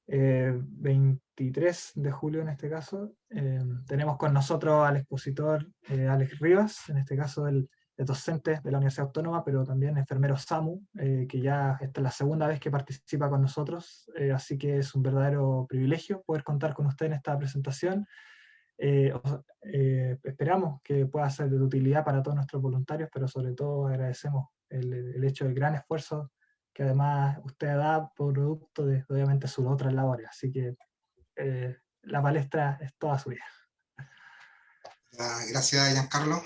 23 de julio en este caso. Tenemos con nosotros al expositor Alex Rivas, en este caso el docente de la Universidad Autónoma, pero también enfermero SAMU, que ya esta es la segunda vez que participa con nosotros, así que es un verdadero privilegio poder contar con usted en esta presentación. Esperamos que pueda ser de utilidad para todos nuestros voluntarios, pero sobre todo agradecemos el hecho del gran esfuerzo que además usted da producto de, obviamente, sus otras labores. Así que la palestra es toda suya. Gracias, Giancarlo.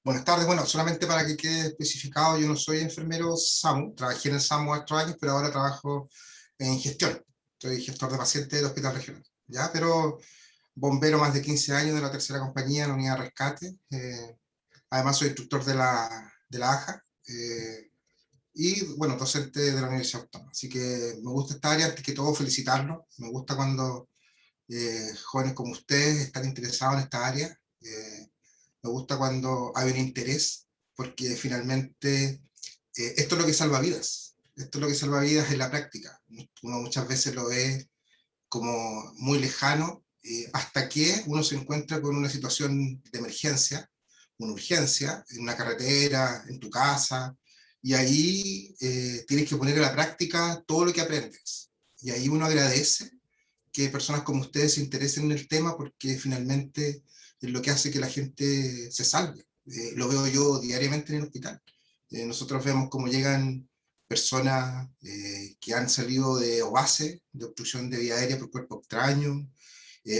Buenas tardes. Bueno, solamente para que quede especificado, yo no soy enfermero SAMU, trabajé en el SAMU 8 años, pero ahora trabajo en gestión. Soy gestor de pacientes del Hospital Regional, ¿ya? Pero bombero más de 15 años de la tercera compañía en la unidad de rescate. Además soy instructor de la AJA. Y bueno, docente de la Universidad Autónoma. Así que me gusta esta área, antes que todo felicitarlo. Me gusta cuando jóvenes como ustedes están interesados en esta área. Me gusta cuando hay un interés, porque finalmente esto es lo que salva vidas. Esto es lo que salva vidas en la práctica. Uno muchas veces lo ve como muy lejano, hasta que uno se encuentra con una situación de emergencia, una urgencia, en una carretera, en tu casa, y ahí tienes que poner a la práctica todo lo que aprendes. Y ahí uno agradece que personas como ustedes se interesen en el tema, porque finalmente es lo que hace que la gente se salve. Lo veo yo diariamente en el hospital. Nosotros vemos cómo llegan personas que han salido de OASE, de obstrucción de vía aérea por cuerpo extraño,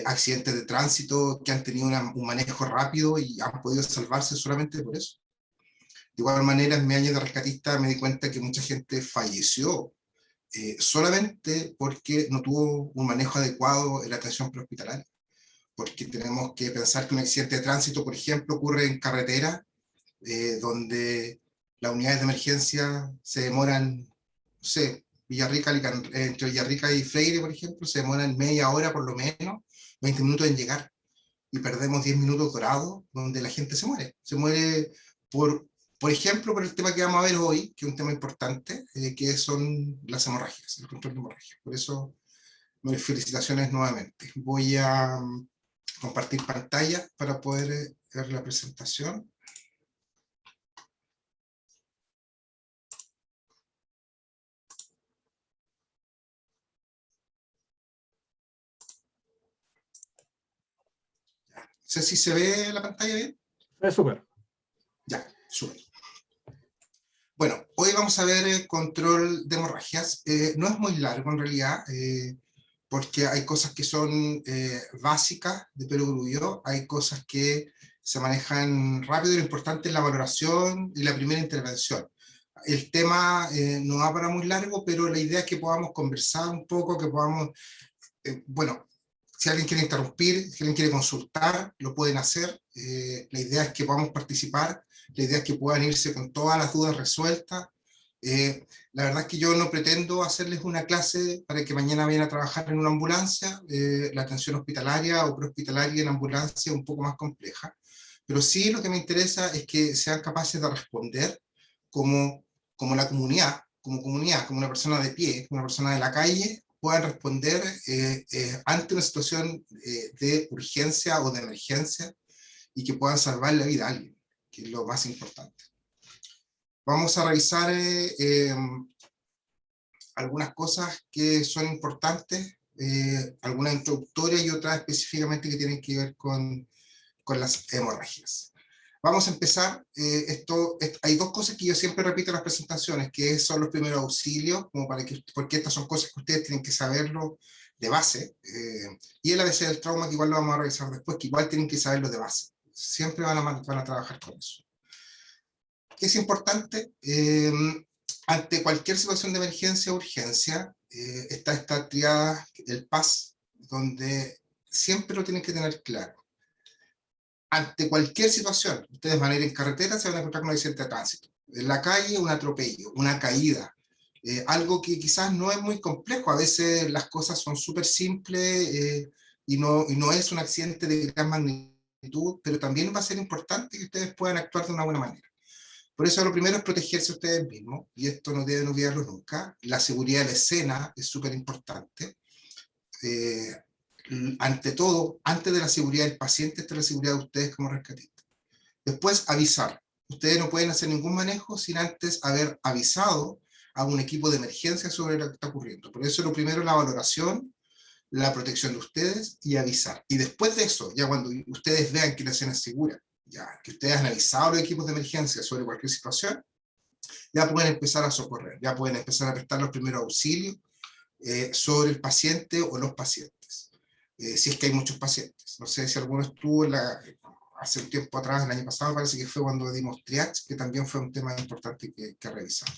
accidentes de tránsito que han tenido un manejo rápido y han podido salvarse solamente por eso. De igual manera, en mi año de rescatista me di cuenta que mucha gente falleció solamente porque no tuvo un manejo adecuado en la atención prehospitalaria. Porque tenemos que pensar que un accidente de tránsito, por ejemplo, ocurre en carretera, donde las unidades de emergencia se demoran, no sé, entre Villarrica y Freire, por ejemplo, se demoran media hora por lo menos, 20 minutos en llegar, y perdemos 10 minutos dorados, donde la gente se muere. Se muere por ejemplo, por el tema que vamos a ver hoy, que es un tema importante, que son las hemorragias, el control de hemorragias. Por eso, mis felicitaciones nuevamente. Voy a compartir pantalla para poder ver la presentación. No sé si se ve la pantalla bien. Es súper. Ya, súper. Bueno, hoy vamos a ver control de hemorragias. No es muy largo en realidad, porque hay cosas que son básicas de perogrullo, hay cosas que se manejan rápido, y lo importante es la valoración y la primera intervención. El tema no va para muy largo, pero la idea es que podamos conversar un poco, que podamos, bueno, si alguien quiere interrumpir, si alguien quiere consultar, lo pueden hacer. La idea es que podamos participar, la idea es que puedan irse con todas las dudas resueltas. La verdad es que yo no pretendo hacerles una clase para que mañana vayan a trabajar en una ambulancia. La atención hospitalaria o prehospitalaria en ambulancia es un poco más compleja, pero sí lo que me interesa es que sean capaces de responder como la comunidad, como una persona de pie, como una persona de la calle, puedan responder ante una situación de urgencia o de emergencia, y que puedan salvar la vida a alguien, que es lo más importante. Vamos a revisar algunas cosas que son importantes, algunas introductorias y otras específicamente que tienen que ver con las hemorragias. Vamos a empezar. Hay dos cosas que yo siempre repito en las presentaciones, que son los primeros auxilios, porque estas son cosas que ustedes tienen que saberlo de base, y el ABC del trauma, que igual lo vamos a revisar después, que igual tienen que saberlo de base. Siempre van a trabajar con eso. ¿Qué es importante? Ante cualquier situación de emergencia o urgencia, está esta triada, el PAS, donde siempre lo tienen que tener claro. Ante cualquier situación, ustedes van a ir en carretera, se van a encontrar con un accidente de tránsito. En la calle, un atropello, una caída, algo que quizás no es muy complejo. A veces las cosas son súper simples, y no es un accidente de gran magnitud, pero también va a ser importante que ustedes puedan actuar de una buena manera. Por eso lo primero es protegerse ustedes mismos, y esto no deben olvidarlo nunca. La seguridad de la escena es súper importante. Ante todo, antes de la seguridad del paciente, está la seguridad de ustedes como rescatistas. Después, avisar. Ustedes no pueden hacer ningún manejo sin antes haber avisado a un equipo de emergencia sobre lo que está ocurriendo. Por eso lo primero es la valoración, la protección de ustedes y avisar. Y después de eso, ya cuando ustedes vean que la escena es segura, ya que ustedes han avisado a los equipos de emergencia sobre cualquier situación, ya pueden empezar a socorrer, ya pueden empezar a prestar los primeros auxilios sobre el paciente o los pacientes, si es que hay muchos pacientes. No sé si alguno estuvo hace un tiempo atrás, el año pasado, parece que fue cuando dimos triage, que también fue un tema importante que revisar.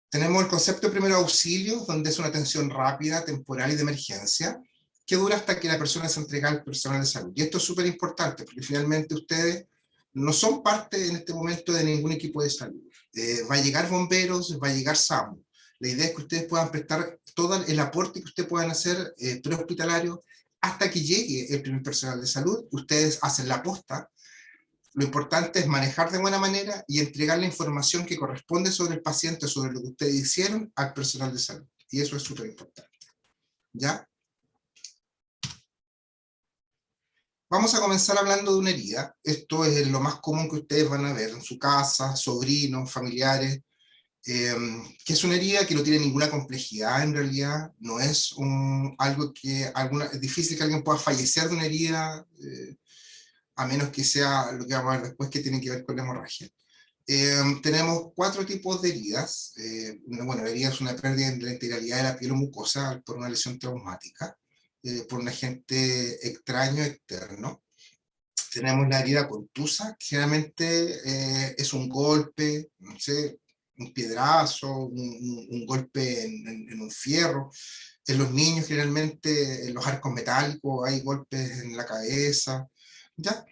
Tenemos el concepto de primer auxilio, donde es una atención rápida, temporal y de emergencia, que dura hasta que la persona se entrega al personal de salud. Y esto es súper importante, porque finalmente ustedes no son parte en este momento de ningún equipo de salud. Va a llegar bomberos, va a llegar SAMU. La idea es que ustedes puedan prestar todo el aporte que ustedes puedan hacer prehospitalario hasta que llegue el primer personal de salud. Ustedes hacen la posta. Lo importante es manejar de buena manera y entregar la información que corresponde sobre el paciente, sobre lo que ustedes hicieron, al personal de salud. Y eso es súper importante. ¿Ya? Vamos a comenzar hablando de una herida. Esto es lo más común que ustedes van a ver en su casa, sobrinos, familiares, que es una herida que no tiene ninguna complejidad en realidad, no es algo que es difícil que alguien pueda fallecer de una herida, a menos que sea lo que vamos a ver después, que tiene que ver con la hemorragia. Tenemos 4 tipos de heridas. Bueno, la herida es una pérdida de la integralidad de la piel o mucosa por una lesión traumática, por un agente extraño externo. Tenemos la herida contusa, que generalmente es un golpe, no sé, un piedrazo, un golpe en un fierro. En los niños generalmente en los arcos metálicos hay golpes en la cabeza, ¿ya?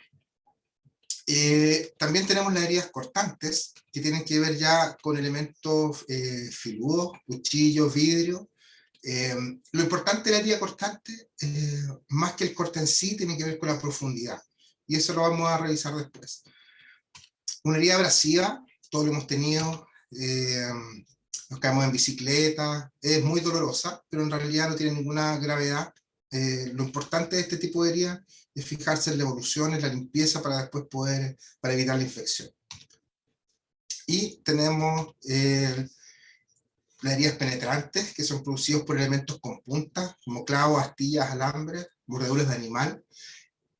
También tenemos las heridas cortantes, que tienen que ver ya con elementos filudos, cuchillos, vidrio. Lo importante de la herida cortante, más que el corte en sí, tiene que ver con la profundidad. Y eso lo vamos a revisar después. Una herida abrasiva, todos lo hemos tenido, nos caemos en bicicleta, es muy dolorosa, pero en realidad no tiene ninguna gravedad. Lo importante de este tipo de heridas es fijarse en la evolución, en la limpieza, para después para evitar la infección. Y tenemos las heridas penetrantes, que son producidos por elementos con puntas, como clavos, astillas, alambres, mordeduras de animal.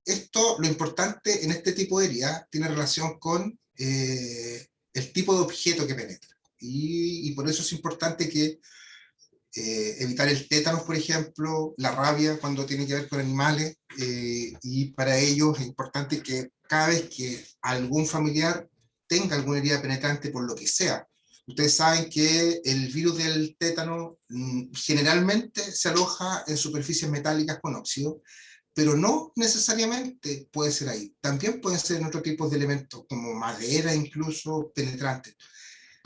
Esto, lo importante en este tipo de herida, tiene relación con el tipo de objeto que penetra. Y por eso es importante que evitar el tétanos, por ejemplo, la rabia cuando tiene que ver con animales, y para ello es importante que cada vez que algún familiar tenga alguna herida penetrante por lo que sea, ustedes saben que el virus del tétano generalmente se aloja en superficies metálicas con óxido, pero no necesariamente puede ser ahí. También pueden ser en otros tipos de elementos, como madera incluso, penetrantes.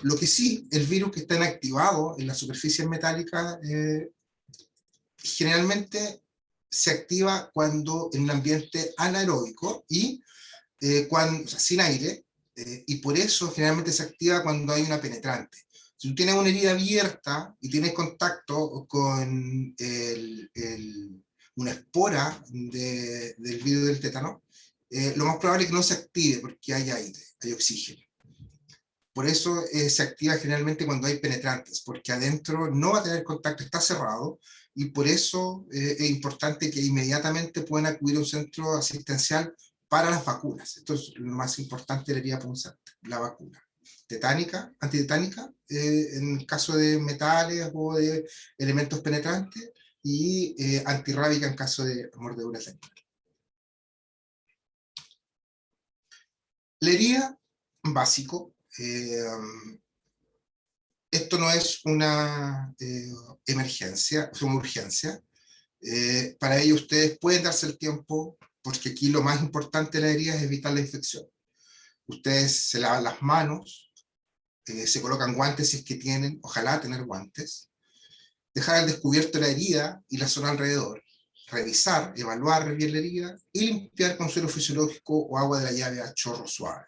Lo que sí, el virus que está inactivado en las superficies metálicas generalmente se activa cuando en un ambiente anaeróbico y o sea, sin aire, y por eso generalmente se activa cuando hay una penetrante. Si tú tienes una herida abierta y tienes contacto con una espora del virus del tétano, lo más probable es que no se active porque hay aire, hay oxígeno. Por eso se activa generalmente cuando hay penetrantes, porque adentro no va a tener contacto, está cerrado, y por eso es importante que inmediatamente puedan acudir a un centro asistencial para las vacunas. Esto es lo más importante de la herida punzante, la vacuna. Tetánica, antitetánica, en el caso de metales o de elementos penetrantes, y antirrábica en caso de mordeduras de animal. La herida, básico. Esto no es una emergencia, es una urgencia. Para ello ustedes pueden darse el tiempo, porque aquí lo más importante de la herida es evitar la infección. Ustedes se lavan las manos, se colocan guantes si es que tienen, ojalá tener guantes, dejar al descubierto la herida y la zona alrededor, revisar, evaluar bien la herida y limpiar con suero fisiológico o agua de la llave a chorro suave.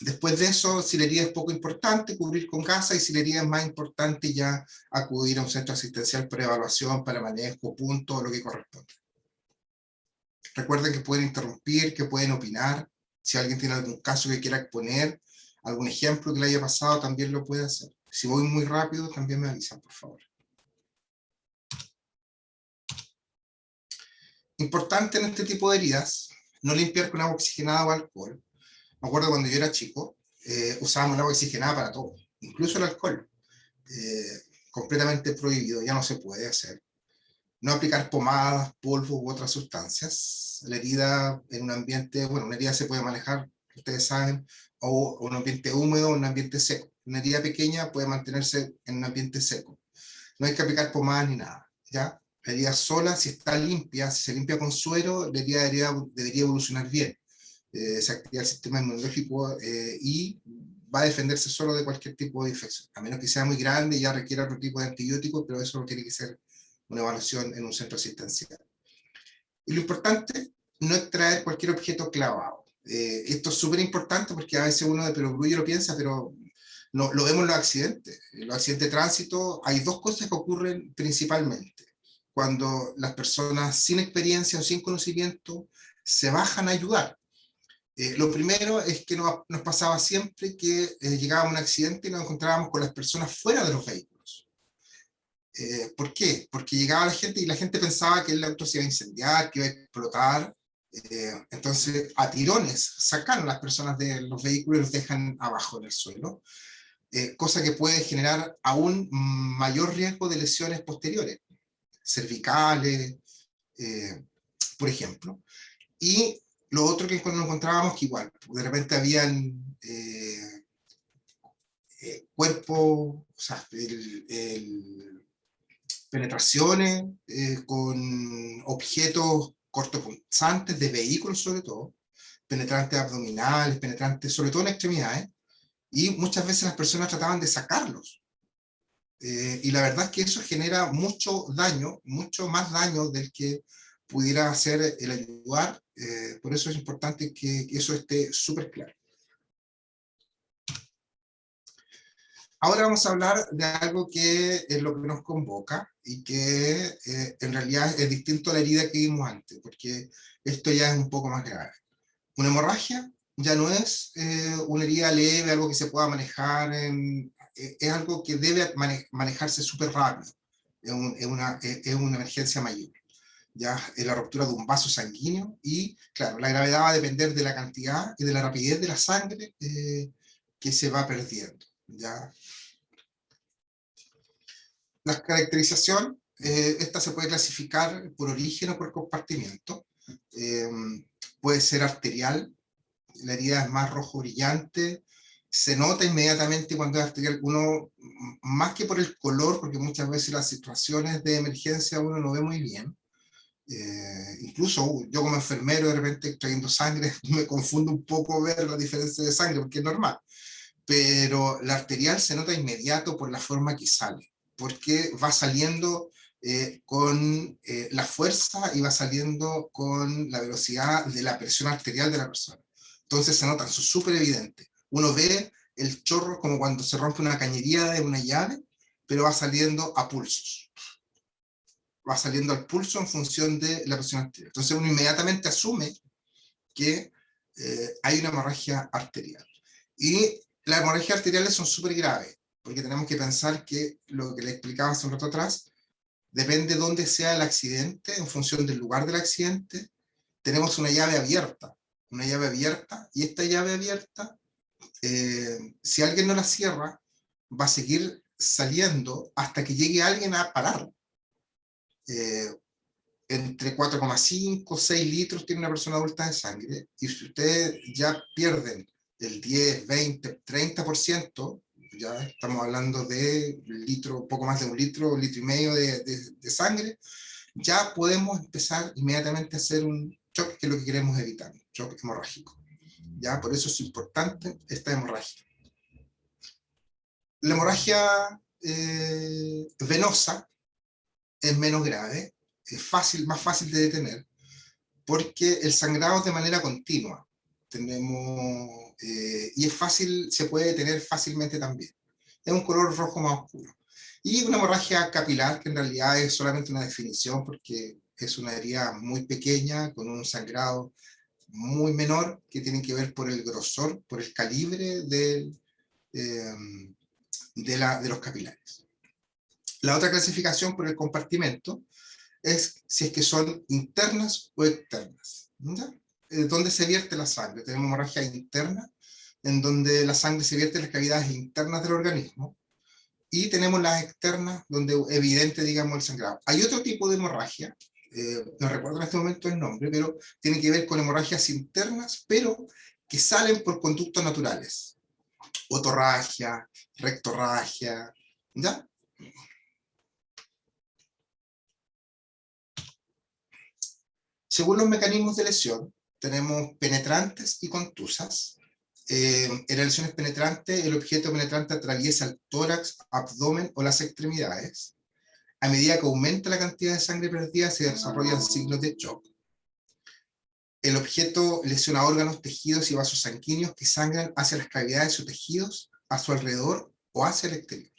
Después de eso, si la herida es poco importante, cubrir con gasa, y si la herida es más importante, ya acudir a un centro asistencial para evaluación, para manejo, punto, lo que corresponde. Recuerden que pueden interrumpir, que pueden opinar. Si alguien tiene algún caso que quiera exponer, algún ejemplo que le haya pasado, también lo puede hacer. Si voy muy rápido, también me avisan, por favor. Importante en este tipo de heridas, no limpiar con agua oxigenada o alcohol. Me acuerdo cuando yo era chico, usábamos el agua oxigenada para todo, incluso el alcohol. Completamente prohibido, ya no se puede hacer. No aplicar pomadas, polvo u otras sustancias. La herida en un ambiente, bueno, una herida se puede manejar, ustedes saben, o un ambiente húmedo o un ambiente seco. Una herida pequeña puede mantenerse en un ambiente seco. No hay que aplicar pomadas ni nada, ¿ya? La herida sola, si está limpia, si se limpia con suero, la herida debería evolucionar bien. Se activa el sistema inmunológico y va a defenderse solo de cualquier tipo de infección, a menos que sea muy grande y ya requiera otro tipo de antibiótico, pero eso no tiene que ser una evaluación en un centro asistencial. Y lo importante, no extraer cualquier objeto clavado. Esto es súper importante porque a veces uno de perogrullo lo piensa, pero no, lo vemos en los accidentes. En los accidentes de tránsito hay dos cosas que ocurren principalmente. Cuando las personas sin experiencia o sin conocimiento se bajan a ayudar. Lo primero es que nos pasaba siempre que llegábamos a un accidente y nos encontrábamos con las personas fuera de los vehículos. ¿Por qué? Porque llegaba la gente y la gente pensaba que el auto se iba a incendiar, que iba a explotar. Entonces, a tirones sacan a las personas de los vehículos y los dejan abajo en el suelo, cosa que puede generar aún mayor riesgo de lesiones posteriores, cervicales, por ejemplo. Y lo otro que nos encontrábamos que igual, de repente habían cuerpos, o sea, penetraciones con objetos cortopunzantes de vehículos sobre todo, penetrantes abdominales, penetrantes sobre todo en extremidades, y muchas veces las personas trataban de sacarlos. Y la verdad es que eso genera mucho daño, mucho más daño del que pudiera hacer el ayudar. Por eso es importante que eso esté súper claro. Ahora vamos a hablar de algo que es lo que nos convoca y que en realidad es distinto a la herida que vimos antes, porque esto ya es un poco más grave. Una hemorragia ya no es una herida leve, algo que se pueda manejar, es algo que debe manejarse súper rápido, es una emergencia mayor. Ya es la ruptura de un vaso sanguíneo y, claro, la gravedad va a depender de la cantidad y de la rapidez de la sangre que se va perdiendo. ¿Ya? La caracterización, esta se puede clasificar por origen o por compartimiento. Puede ser arterial, la herida es más rojo brillante, se nota inmediatamente cuando es arterial, uno, más que por el color, porque muchas veces las situaciones de emergencia uno no ve muy bien. Incluso yo como enfermero de repente extrayendo sangre me confundo un poco ver la diferencia de sangre, porque es normal. Pero la arterial se nota inmediato por la forma que sale, porque va saliendo con la fuerza y va saliendo con la velocidad de la presión arterial de la persona. Entonces se nota, eso es súper evidente. Uno ve el chorro como cuando se rompe una cañería de una llave, pero va saliendo a pulsos. Va saliendo al pulso en función de la presión arterial. Entonces uno inmediatamente asume que hay una hemorragia arterial. Y las hemorragias arteriales son súper graves, porque tenemos que pensar que lo que le explicaba hace un rato atrás, depende de dónde sea el accidente, en función del lugar del accidente, tenemos una llave abierta, y esta llave abierta, si alguien no la cierra, va a seguir saliendo hasta que llegue alguien a pararla. Entre 4,5 6 litros tiene una persona adulta de sangre, y si ustedes ya pierden el 10, 20, 30%, ya estamos hablando de litro, poco más de un litro y medio de sangre, ya podemos empezar inmediatamente a hacer un shock, que es lo que queremos evitar, un shock hemorrágico. Ya, por eso es importante esta hemorragia. La hemorragia venosa es menos grave, es más fácil de detener, porque el sangrado es de manera continua. y es fácil, se puede detener fácilmente también. Es un color rojo más oscuro. Y una hemorragia capilar, que en realidad es solamente una definición, porque es una herida muy pequeña, con un sangrado muy menor, que tiene que ver por el grosor, por el calibre de los capilares. La otra clasificación por el compartimento es si es que son internas o externas. ¿Dónde se vierte la sangre? Tenemos hemorragia interna, en donde la sangre se vierte en las cavidades internas del organismo, y tenemos las externas, donde es evidente, digamos, el sangrado. Hay otro tipo de hemorragia, no recuerdo en este momento el nombre, pero tiene que ver con hemorragias internas, pero que salen por conductos naturales. Otorragia, rectorragia, ¿ya? Según los mecanismos de lesión, tenemos penetrantes y contusas. En las lesiones penetrantes, el objeto penetrante atraviesa el tórax, abdomen o las extremidades. A medida que aumenta la cantidad de sangre perdida, se desarrollan signos de shock. El objeto lesiona órganos, tejidos y vasos sanguíneos que sangran hacia las cavidades o tejidos a su alrededor o hacia el exterior.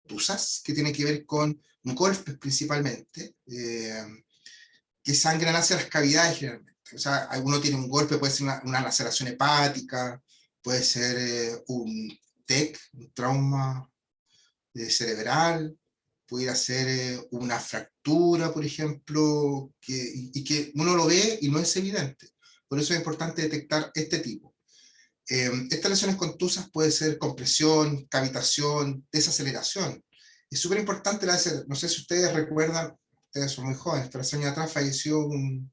Contusas, que tiene que ver con golpes principalmente, que sangran hacia las cavidades generalmente. O sea, alguno tiene un golpe, puede ser una laceración hepática, puede ser un TEC, un trauma cerebral, pudiera ser una fractura, por ejemplo, y que uno lo ve y no es evidente. Por eso es importante detectar este tipo. Estas lesiones contusas puede ser compresión, cavitación, desaceleración. Es súper importante, no sé si ustedes recuerdan, ustedes son muy jóvenes, pero hace años atrás falleció un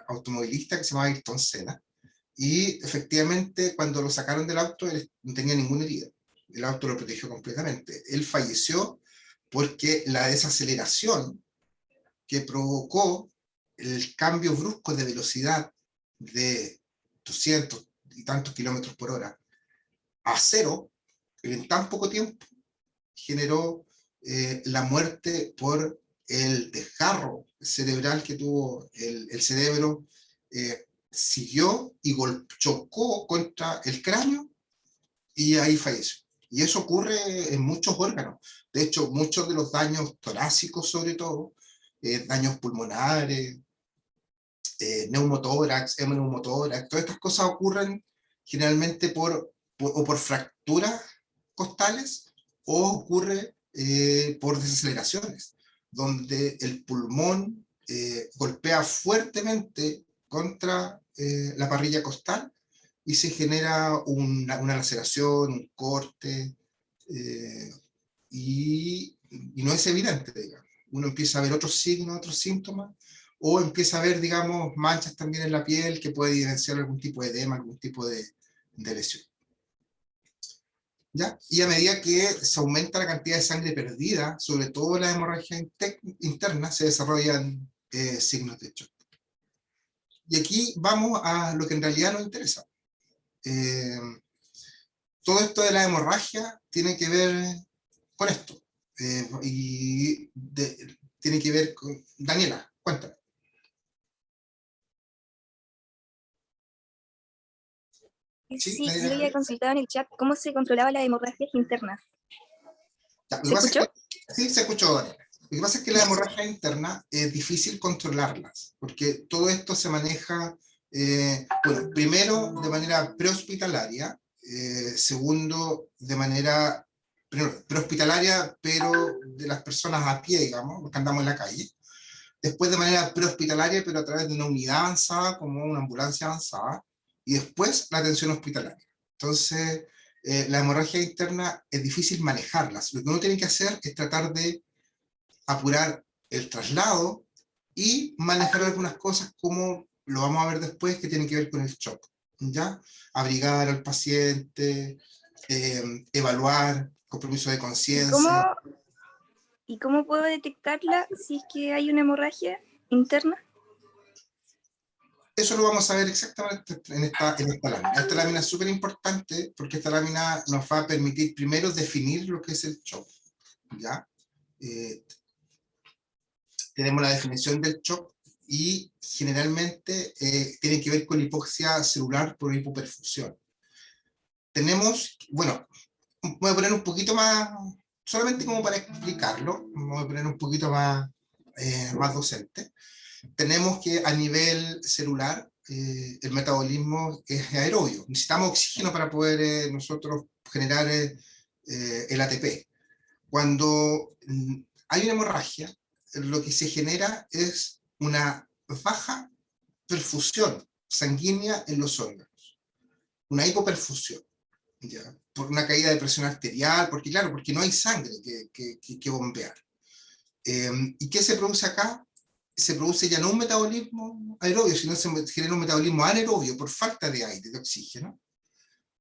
automovilista que se llamaba Ayrton Senna, y efectivamente cuando lo sacaron del auto él no tenía ninguna herida, el auto lo protegió completamente. Él falleció porque la desaceleración que provocó el cambio brusco de velocidad de 200 y tantos kilómetros por hora a cero en tan poco tiempo generó la muerte por el desgarro cerebral que tuvo el cerebro. Siguió y chocó contra el cráneo y ahí falleció. Y eso ocurre en muchos órganos. De hecho, muchos de los daños torácicos, sobre todo, daños pulmonares, neumotórax, hemoneumotórax, todas estas cosas ocurren generalmente por fracturas costales, o ocurre por desaceleraciones, donde el pulmón golpea fuertemente contra la parrilla costal y se genera una laceración, un corte, y no es evidente, digamos. Uno empieza a ver otros signos, otros síntomas, o empieza a ver, digamos, manchas también en la piel que puede evidenciar algún tipo de edema, algún tipo de lesión. ¿Ya? Y a medida que se aumenta la cantidad de sangre perdida, sobre todo la hemorragia interna, se desarrollan signos de shock. Y aquí vamos a lo que en realidad nos interesa. Todo esto de la hemorragia tiene que ver con esto. Tiene que ver con... Daniela, cuéntame. Sí, yo había consultado en el chat cómo se controlaba las hemorragias internas. Ya, ¿Se escuchó? Sí, se escuchó, Daniela. Lo que pasa es que la hemorragia interna es difícil controlarlas, porque todo esto se maneja, bueno, primero de manera prehospitalaria, segundo de manera prehospitalaria, pero de las personas a pie, digamos, los que andamos en la calle. Después de manera prehospitalaria, pero a través de una unidad avanzada, como una ambulancia avanzada, y después la atención hospitalaria. Entonces, la hemorragia interna es difícil manejarlas. Lo que uno tiene que hacer es tratar de apurar el traslado y manejar algunas cosas como lo vamos a ver después, que tienen que ver con el shock, ¿ya? Abrigar al paciente, evaluar, compromiso de conciencia. ¿Y cómo puedo detectarla si es que hay una hemorragia interna? Eso lo vamos a ver exactamente en esta lámina. Esta lámina es súper importante porque esta lámina nos va a permitir primero definir lo que es el shock, ¿ya? Tenemos la definición del shock, y generalmente tienen que ver con la hipoxia celular por hipoperfusión. Tenemos, bueno, voy a poner un poquito más, solamente como para explicarlo, voy a poner un poquito más, más docente. Tenemos que a nivel celular, el metabolismo es aerobio. Necesitamos oxígeno para poder nosotros generar el ATP. Cuando hay una hemorragia, lo que se genera es una baja perfusión sanguínea en los órganos, una hipoperfusión, ¿ya? Por una caída de presión arterial, porque claro, porque no hay sangre que bombear. ¿Y qué se produce acá? Se produce ya no un metabolismo aerobio, sino se genera un metabolismo anaerobio por falta de aire, de oxígeno.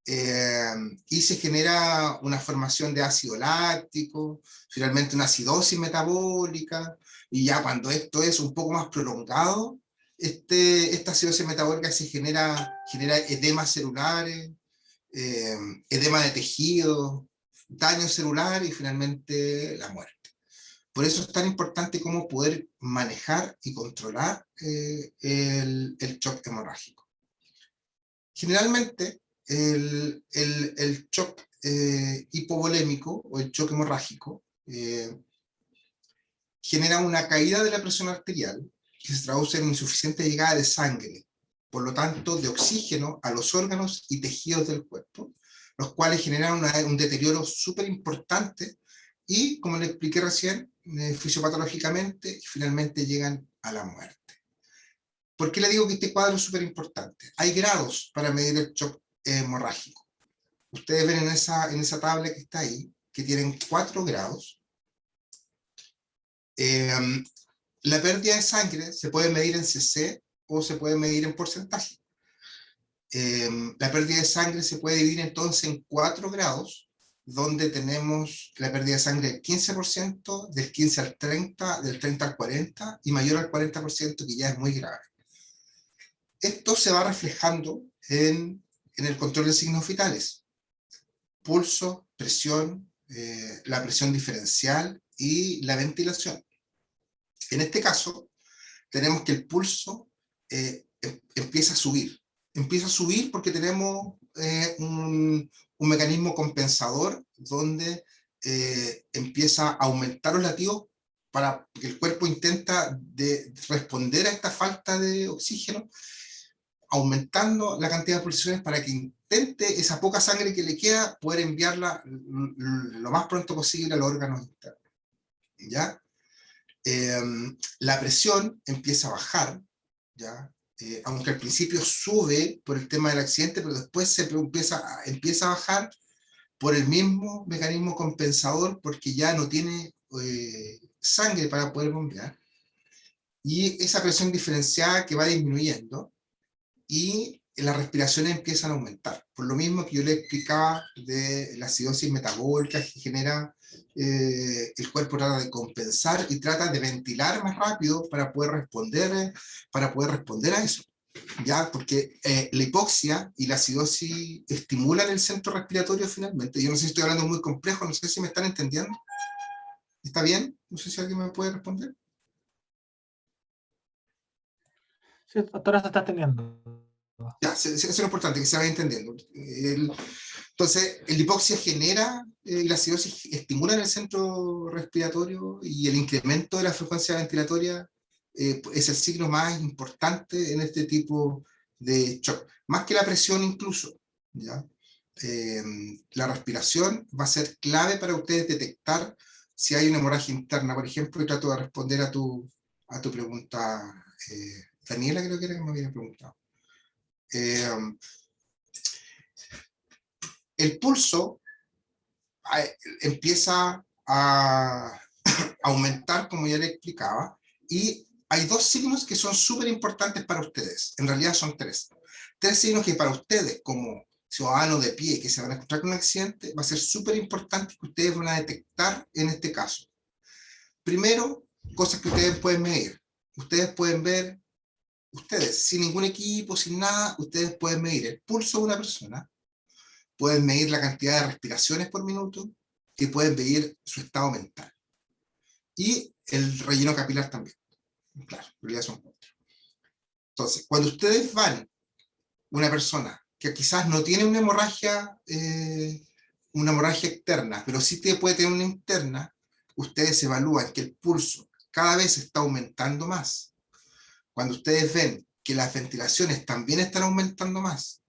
Y se genera una formación de ácido láctico, finalmente una acidosis metabólica, y ya cuando esto es un poco más prolongado, esta acidosis metabólica se genera edemas celulares, edema de tejido, daño celular y finalmente la muerte. Por eso es tan importante cómo poder manejar y controlar el shock hemorrágico. Generalmente, el shock hipovolémico o el shock hemorrágico genera una caída de la presión arterial que se traduce en insuficiente llegada de sangre, por lo tanto de oxígeno a los órganos y tejidos del cuerpo, los cuales generan un deterioro súper importante y, como le expliqué recién, fisiopatológicamente, finalmente llegan a la muerte. ¿Por qué le digo que este cuadro es súper importante? Hay grados para medir el shock hemorrágico. Ustedes ven en esa tabla que está ahí, que tienen 4 grados. La pérdida de sangre se puede medir en cc o se puede medir en porcentaje. La pérdida de sangre se puede dividir entonces en 4 grados, donde tenemos la pérdida de sangre del 15%, del 15 al 30, del 30 al 40 y mayor al 40%, que ya es muy grave. Esto se va reflejando en el control de signos vitales: pulso, presión, la presión diferencial y la ventilación. En este caso, tenemos que el pulso empieza a subir. Empieza a subir porque tenemos un mecanismo compensador donde empieza a aumentar los latidos para que el cuerpo intenta responder a esta falta de oxígeno, aumentando la cantidad de pulsaciones para que intente esa poca sangre que le queda poder enviarla lo más pronto posible a los órganos internos. ¿Ya? La presión empieza a bajar, ¿ya? Aunque al principio sube por el tema del accidente, pero después empieza a bajar por el mismo mecanismo compensador, porque ya no tiene sangre para poder bombear, y esa presión diferenciada que va disminuyendo, y las respiraciones empiezan a aumentar, por lo mismo que yo le explicaba de la acidosis metabólica que genera el cuerpo. Trata de compensar y trata de ventilar más rápido para poder responder a eso, ¿ya? Porque la hipoxia y la acidosis estimulan el centro respiratorio finalmente. Yo no sé si estoy hablando muy complejo, no sé si me están entendiendo. ¿Está bien? No sé si alguien me puede responder. Sí, doctora, se está entendiendo. Ya, eso es lo importante, que se vaya entendiendo. Entonces, la hipoxia genera y la acidosis estimulan el centro respiratorio, y el incremento de la frecuencia ventilatoria es el signo más importante en este tipo de shock. Más que la presión incluso, ¿ya? La respiración va a ser clave para ustedes detectar si hay una hemorragia interna, por ejemplo, y trato de responder a tu pregunta, Daniela, creo que era que me había preguntado. El pulso empieza a aumentar, como ya le explicaba, y hay 2 signos que son súper importantes para ustedes. En realidad son 3. 3 signos que para ustedes, como ciudadanos de pie que se van a encontrar con un accidente, va a ser súper importante que ustedes van a detectar en este caso. Primero, cosas que ustedes pueden medir. Ustedes pueden ver, sin ningún equipo, sin nada, ustedes pueden medir el pulso de una persona, pueden medir la cantidad de respiraciones por minuto, y pueden medir su estado mental. Y el relleno capilar también. Claro, en realidad son 4. Entonces, cuando ustedes van, una persona que quizás no tiene una hemorragia externa, pero sí puede tener una interna, ustedes evalúan que el pulso cada vez está aumentando más. Cuando ustedes ven que las ventilaciones también están aumentando más,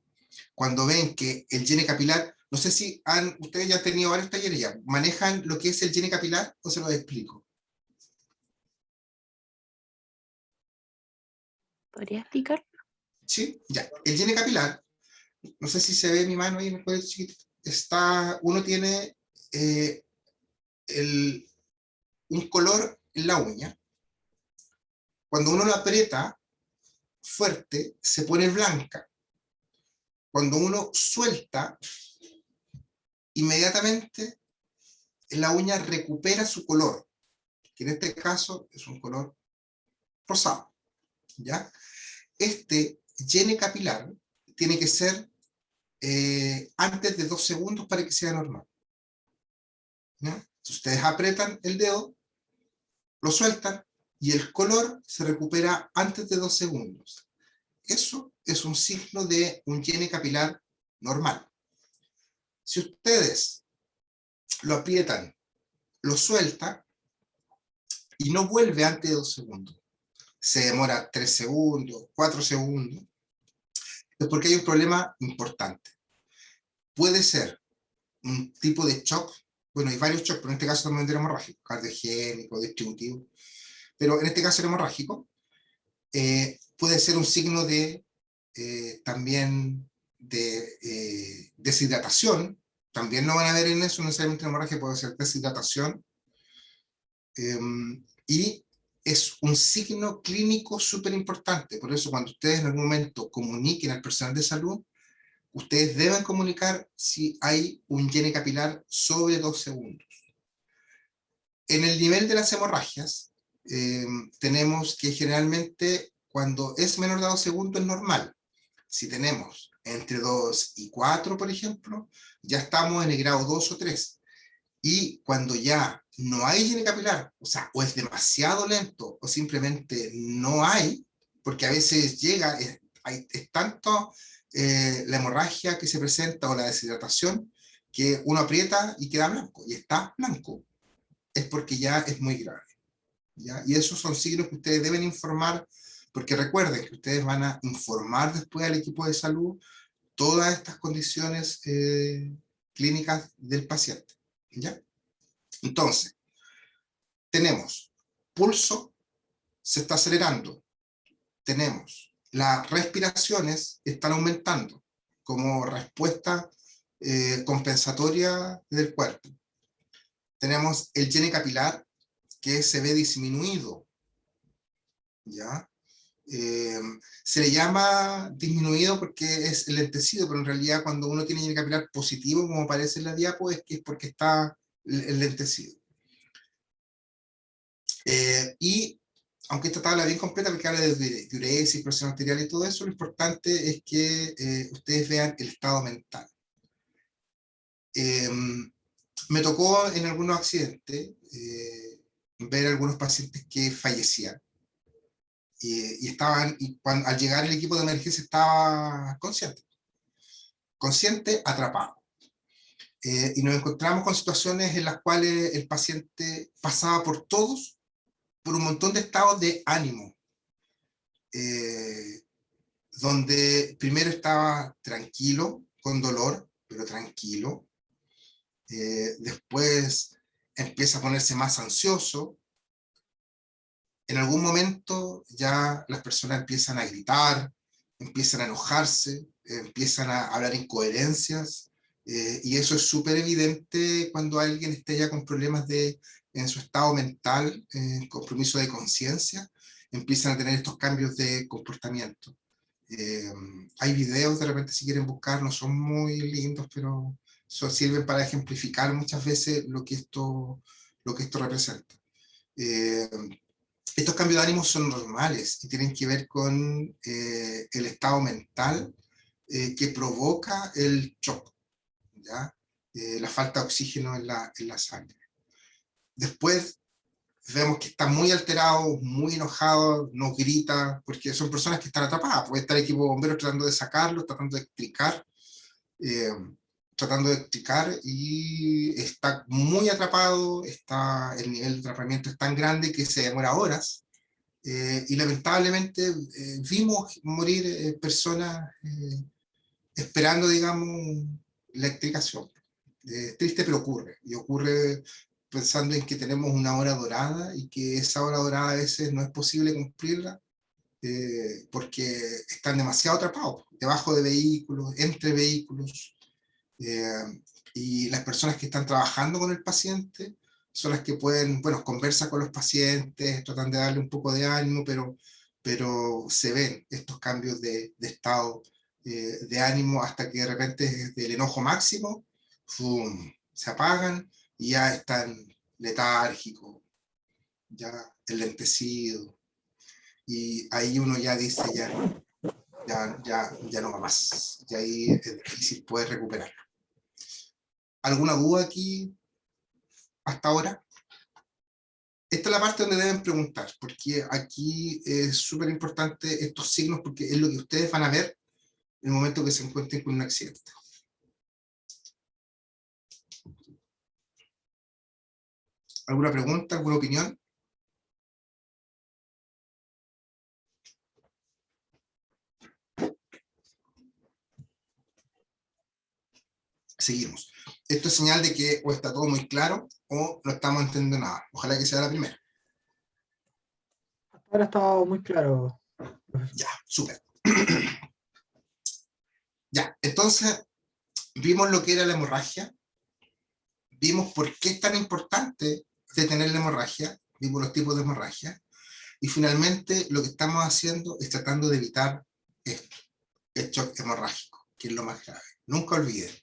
cuando ven que el llene capilar, no sé si ustedes ya han tenido varios talleres ya, ¿manejan lo que es el llene capilar o se lo explico? ¿Podría explicar? Sí, ya. El llene capilar, no sé si se ve mi mano ahí en el cuadrito chiquitito, uno tiene un color en la uña. Cuando uno lo aprieta fuerte, se pone blanca. Cuando uno suelta, inmediatamente la uña recupera su color, que en este caso es un color rosado, ¿ya? Este llene capilar tiene que ser antes de 2 segundos para que sea normal, ¿ya? Si ustedes apretan el dedo, lo sueltan y el color se recupera antes de 2 segundos. Eso es un signo de un llene capilar normal. Si ustedes lo aprietan, lo sueltan y no vuelve antes de 2 segundos, se demora 3 segundos, 4 segundos, es porque hay un problema importante. Puede ser un tipo de shock, bueno, hay varios shocks, pero en este caso también el hemorrágico, cardiogénico, distributivo, pero en este caso el hemorrágico puede ser un signo de también de deshidratación. También lo van a ver en eso, no necesariamente hemorragia, puede ser deshidratación, y es un signo clínico súper importante. Por eso cuando ustedes en algún momento comuniquen al personal de salud, ustedes deben comunicar si hay un llene capilar sobre 2 segundos. En el nivel de las hemorragias, tenemos que generalmente cuando es menor de 2 segundos es normal. Si tenemos entre 2 y 4, por ejemplo, ya estamos en el grado 2 o 3. Y cuando ya no hay llene capilar, o sea, o es demasiado lento, o simplemente no hay, porque a veces llega, es tanto la hemorragia que se presenta o la deshidratación, que uno aprieta y queda blanco, y está blanco, es porque ya es muy grave, ¿ya? Y esos son signos que ustedes deben informar, porque recuerden que ustedes van a informar después al equipo de salud todas estas condiciones clínicas del paciente, ¿ya? Entonces, tenemos pulso, se está acelerando, tenemos las respiraciones, están aumentando como respuesta compensatoria del cuerpo. Tenemos el llene capilar que se ve disminuido, ¿ya? Se le llama disminuido porque es lentecido, pero en realidad cuando uno tiene llene capilar positivo, como aparece en la diapo, es porque está lentecido. Y aunque esta tabla es bien completa porque habla de diuresis, presión arterial y todo eso, lo importante es que ustedes vean el estado mental. Me tocó en algunos accidentes ver algunos pacientes que fallecían y al llegar el equipo de emergencia estaba consciente, atrapado. Y nos encontramos con situaciones en las cuales el paciente pasaba por un montón de estados de ánimo, donde primero estaba tranquilo, con dolor, pero tranquilo. Después empieza a ponerse más ansioso. En algún momento ya las personas empiezan a gritar, empiezan a enojarse, empiezan a hablar incoherencias, y eso es súper evidente cuando alguien esté ya con problemas en su estado mental, compromiso de conciencia, empiezan a tener estos cambios de comportamiento. Hay videos, de repente si quieren buscar, no son muy lindos, pero sirven para ejemplificar muchas veces lo que esto representa. Estos cambios de ánimo son normales y tienen que ver con el estado mental que provoca el shock, ¿ya? La falta de oxígeno en la sangre. Después vemos que está muy alterado, muy enojado, nos grita, porque son personas que están atrapadas. Puede estar el equipo de bomberos tratando de sacarlo, tratando de explicar, y está muy atrapado, el nivel de atrapamiento es tan grande que se demora horas, y lamentablemente vimos morir personas esperando, digamos, la explicación. Triste, pero ocurre, y ocurre pensando en que tenemos una hora dorada, y que esa hora dorada a veces no es posible cumplirla, porque están demasiado atrapados, debajo de vehículos, entre vehículos, y las personas que están trabajando con el paciente son las que pueden, bueno, conversar con los pacientes, tratan de darle un poco de ánimo, pero se ven estos cambios de estado de ánimo, hasta que de repente del enojo máximo, ¡fum!, se apagan y ya están letárgicos, ya enlentecidos, y ahí uno ya dice, ya no va más, y ahí es difícil poder recuperar. ¿Alguna duda aquí hasta ahora? Esta es la parte donde deben preguntar, porque aquí es súper importante estos signos, porque es lo que ustedes van a ver en el momento que se encuentren con un accidente. ¿Alguna pregunta, alguna opinión? Seguimos. Esto es señal de que o está todo muy claro o no estamos entendiendo nada. Ojalá que sea la primera. Ahora está muy claro. Ya, súper. Ya, entonces vimos lo que era la hemorragia, vimos por qué es tan importante detener la hemorragia, vimos los tipos de hemorragia, y finalmente lo que estamos haciendo es tratando de evitar esto, el shock hemorrágico, que es lo más grave. Nunca olviden,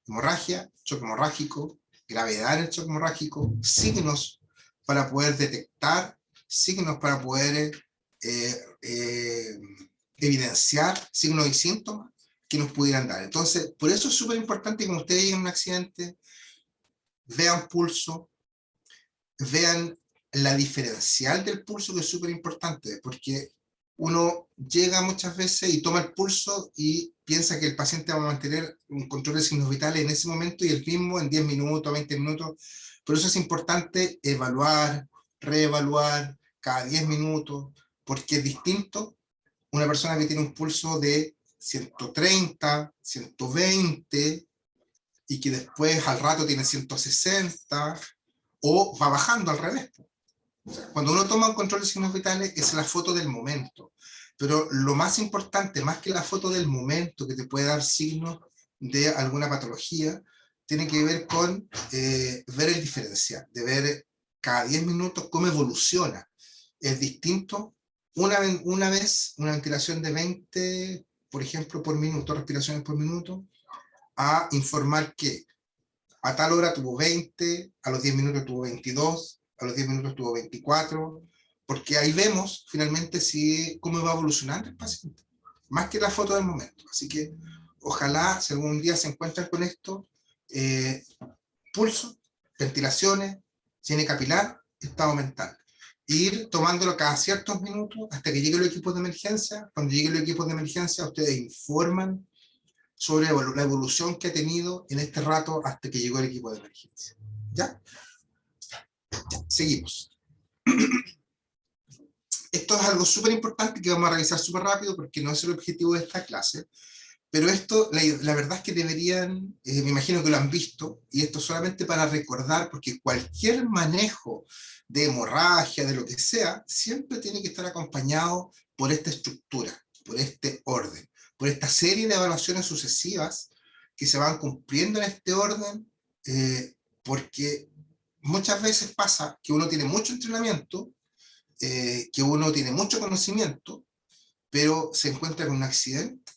hemorragia, shock hemorrágico, gravedad en el shock hemorrágico, signos para poder detectar, signos para poder evidenciar signos y síntomas que nos pudieran dar. Entonces, por eso es súper importante que cuando ustedes lleguen a un accidente, vean pulso, vean la diferencial del pulso, que es súper importante, porque uno llega muchas veces y toma el pulso y piensa que el paciente va a mantener un control de signos vitales en ese momento y el mismo en 10 minutos, 20 minutos. Por eso es importante evaluar, reevaluar cada 10 minutos, porque es distinto una persona que tiene un pulso de 130, 120, y que después al rato tiene 160, o va bajando al revés. O sea, cuando uno toma un control de signos vitales, es la foto del momento. Pero lo más importante, más que la foto del momento que te puede dar signos de alguna patología, tiene que ver con ver el diferencial, de ver cada 10 minutos cómo evoluciona. Es distinto una vez, una ventilación de 20, por ejemplo, por minuto, respiraciones por minuto, a informar que a tal hora tuvo 20, a los 10 minutos tuvo 22, a los 10 minutos tuvo 24, porque ahí vemos finalmente cómo va evolucionando el paciente, más que la foto del momento. Así que ojalá, si algún día se encuentran con esto, pulso, ventilaciones, higiene capilar, estado mental. Ir tomándolo cada ciertos minutos hasta que lleguen los equipos de emergencia. Cuando lleguen los equipos de emergencia, ustedes informan sobre la evolución que ha tenido en este rato hasta que llegó el equipo de emergencia. ¿Ya? Seguimos. Esto es algo súper importante que vamos a revisar súper rápido porque no es el objetivo de esta clase, pero esto, la verdad es que deberían, me imagino que lo han visto, y esto solamente para recordar, porque cualquier manejo de hemorragia, de lo que sea, siempre tiene que estar acompañado por esta estructura, por este orden, por esta serie de evaluaciones sucesivas que se van cumpliendo en este orden, porque muchas veces pasa que uno tiene mucho entrenamiento, que uno tiene mucho conocimiento, pero se encuentra con un accidente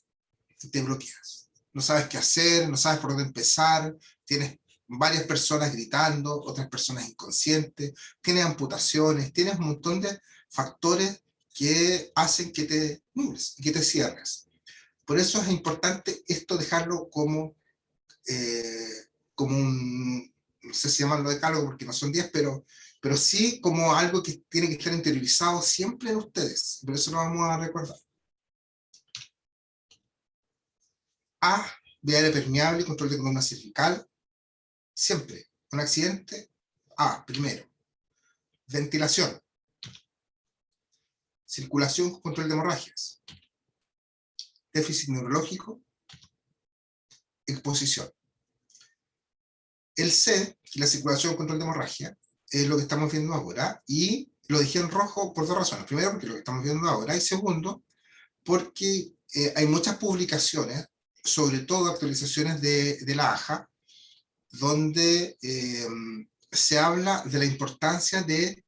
y te bloqueas. No sabes qué hacer, no sabes por dónde empezar, tienes varias personas gritando, otras personas inconscientes, tienes amputaciones, tienes un montón de factores que hacen que te nubles, que te cierres. Por eso es importante esto dejarlo como, como un sé si llamarlo decálogo porque no son 10, pero sí como algo que tiene que estar interiorizado siempre en ustedes. Por eso lo vamos a recordar. A, vía aérea permeable y control de columna cervical. Siempre. Un accidente, A, primero. Ventilación. Circulación con control de hemorragias. Déficit neurológico. Exposición. El C, la circulación con control de hemorragia, es lo que estamos viendo ahora, y lo dejé en rojo por 2 razones. Primero, porque es lo que estamos viendo ahora, y segundo, porque hay muchas publicaciones, sobre todo actualizaciones de la AJA, donde se habla de la importancia de,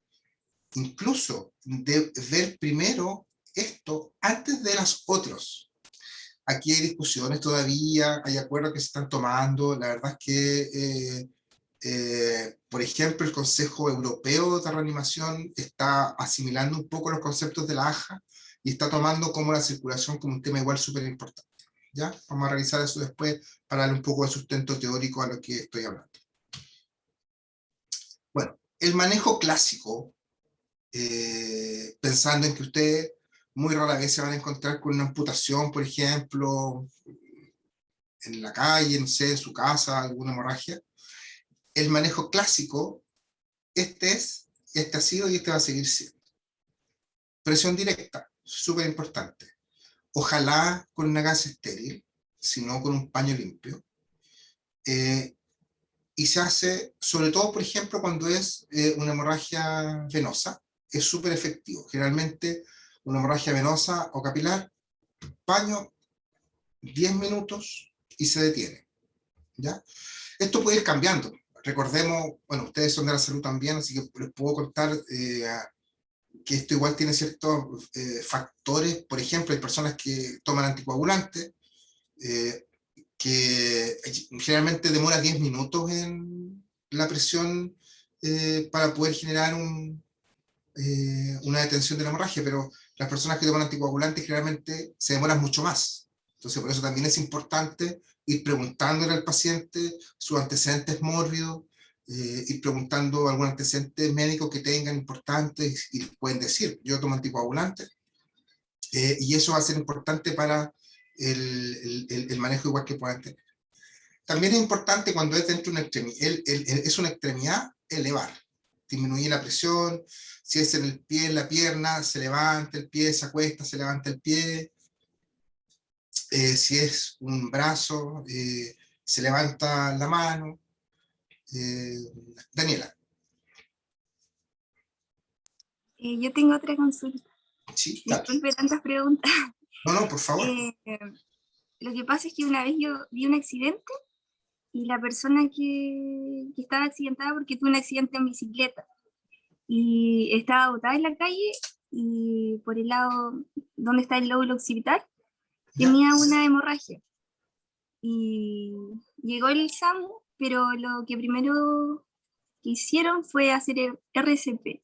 incluso, de ver primero esto antes de los otros. Aquí hay discusiones todavía, hay acuerdos que se están tomando, la verdad es que, por ejemplo, el Consejo Europeo de Reanimación está asimilando un poco los conceptos de la AJA y está tomando como la circulación como un tema igual súper importante. ¿Ya? Vamos a revisar eso después para darle un poco de sustento teórico a lo que estoy hablando. Bueno, el manejo clásico, pensando en que ustedes muy rara vez se van a encontrar con una amputación, por ejemplo, en la calle, no sé, en su casa, alguna hemorragia. El manejo clásico, este ha sido y este va a seguir siendo. Presión directa, súper importante. Ojalá con una gasa estéril, si no con un paño limpio. Y se hace, sobre todo, por ejemplo, cuando es una hemorragia venosa, es súper efectivo. Generalmente, una hemorragia venosa o capilar, paño, 10 minutos y se detiene. ¿Ya? Esto puede ir cambiando. Recordemos, bueno, ustedes son de la salud también, así que les puedo contar que esto igual tiene ciertos factores. Por ejemplo, hay personas que toman anticoagulantes, que generalmente demora 10 minutos en la presión para poder generar una detención de la hemorragia, pero las personas que toman anticoagulantes generalmente se demoran mucho más. Entonces, por eso también es importante ir preguntándole al paciente sus antecedentes mórbidos, ir preguntando algún antecedente médico que tengan importantes y les pueden decir, yo tomo anticoagulantes, y eso va a ser importante para el manejo igual que puedan tener. También es importante cuando es dentro de una extremidad, es una extremidad, elevar, disminuir la presión. Si es en el pie, en la pierna, se levanta el pie, se acuesta, se levanta el pie. Si es un brazo, se levanta la mano. Daniela. Yo tengo otra consulta. Sí, claro. Disculpe tantas preguntas. No, por favor. Lo que pasa es que una vez yo vi un accidente y la persona que estaba accidentada porque tuvo un accidente en bicicleta y estaba botada en la calle y por el lado donde está el lóbulo occipital tenía una hemorragia y llegó el SAMU, pero lo que primero que hicieron fue hacer el RCP.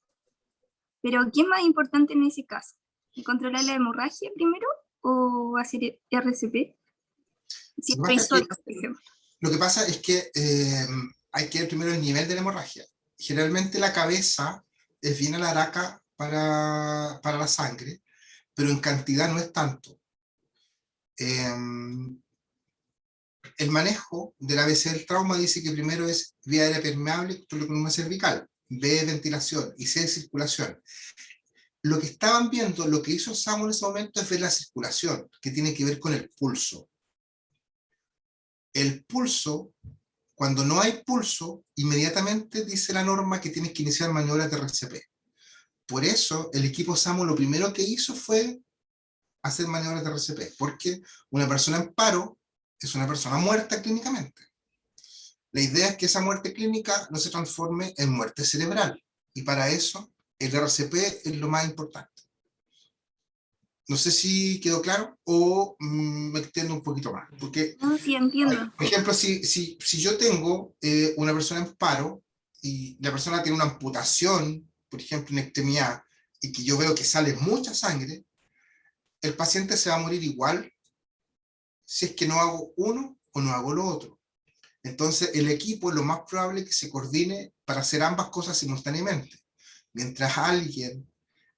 Pero ¿qué es más importante en ese caso? ¿Controlar la hemorragia primero o hacer RCP? Si estoy sola, por ejemplo. Lo que pasa es que hay que ver primero el nivel de la hemorragia. Generalmente la cabeza es bien alaraca para la sangre, pero en cantidad no es tanto. El manejo del ABC del trauma dice que primero es vía aérea permeable, control de columna cervical, B, ventilación, y C, circulación. Lo que estaban viendo, lo que hizo SAMU en ese momento es ver la circulación, que tiene que ver con el pulso. El pulso, cuando no hay pulso, inmediatamente dice la norma que tienes que iniciar maniobras de RCP. Por eso, el equipo SAMU lo primero que hizo fue hacer maniobras de RCP, porque una persona en paro es una persona muerta clínicamente. La idea es que esa muerte clínica no se transforme en muerte cerebral, y para eso el RCP es lo más importante. No sé si quedó claro o me extiendo un poquito más. Porque, no, sí, entiendo. Por ejemplo, si yo tengo una persona en paro y la persona tiene una amputación, por ejemplo, en extremidad, y que yo veo que sale mucha sangre, el paciente se va a morir igual si es que no hago uno o no hago lo otro. Entonces el equipo lo más probable es que se coordine para hacer ambas cosas simultáneamente. Mientras alguien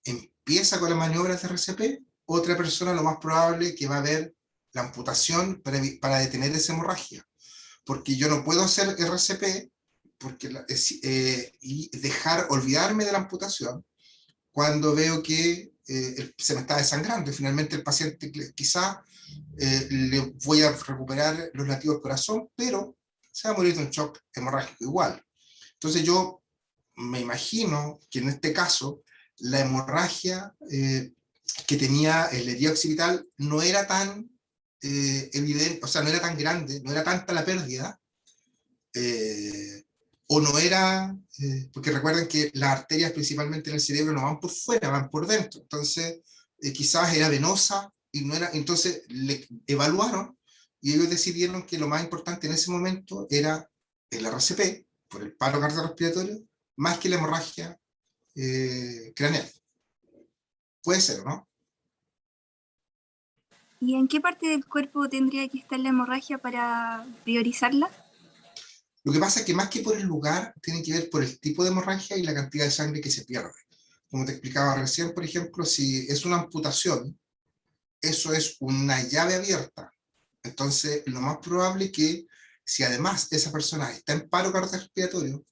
empieza con las maniobras de RCP, otra persona lo más probable que va a ver la amputación para detener esa hemorragia. Porque yo no puedo hacer RCP y olvidarme de la amputación cuando veo que se me está desangrando y finalmente el paciente quizá le voy a recuperar los latidos del corazón, pero se va a morir de un shock hemorrágico igual. Entonces yo me imagino que en este caso la hemorragia que tenía el herida occipital no era tan evidente, o sea, no era tan grande, no era tanta la pérdida, o no era, porque recuerden que las arterias principalmente en el cerebro no van por fuera, van por dentro, entonces quizás era venosa y no era, entonces le evaluaron y ellos decidieron que lo más importante en ese momento era el RCP, por el paro cardiorrespiratorio, más que la hemorragia craneal. Puede ser, ¿no? ¿Y en qué parte del cuerpo tendría que estar la hemorragia para priorizarla? Lo que pasa es que más que por el lugar, tiene que ver por el tipo de hemorragia y la cantidad de sangre que se pierde. Como te explicaba recién, por ejemplo, si es una amputación, eso es una llave abierta. Entonces, lo más probable es que si además esa persona está en paro cardiorrespiratorio,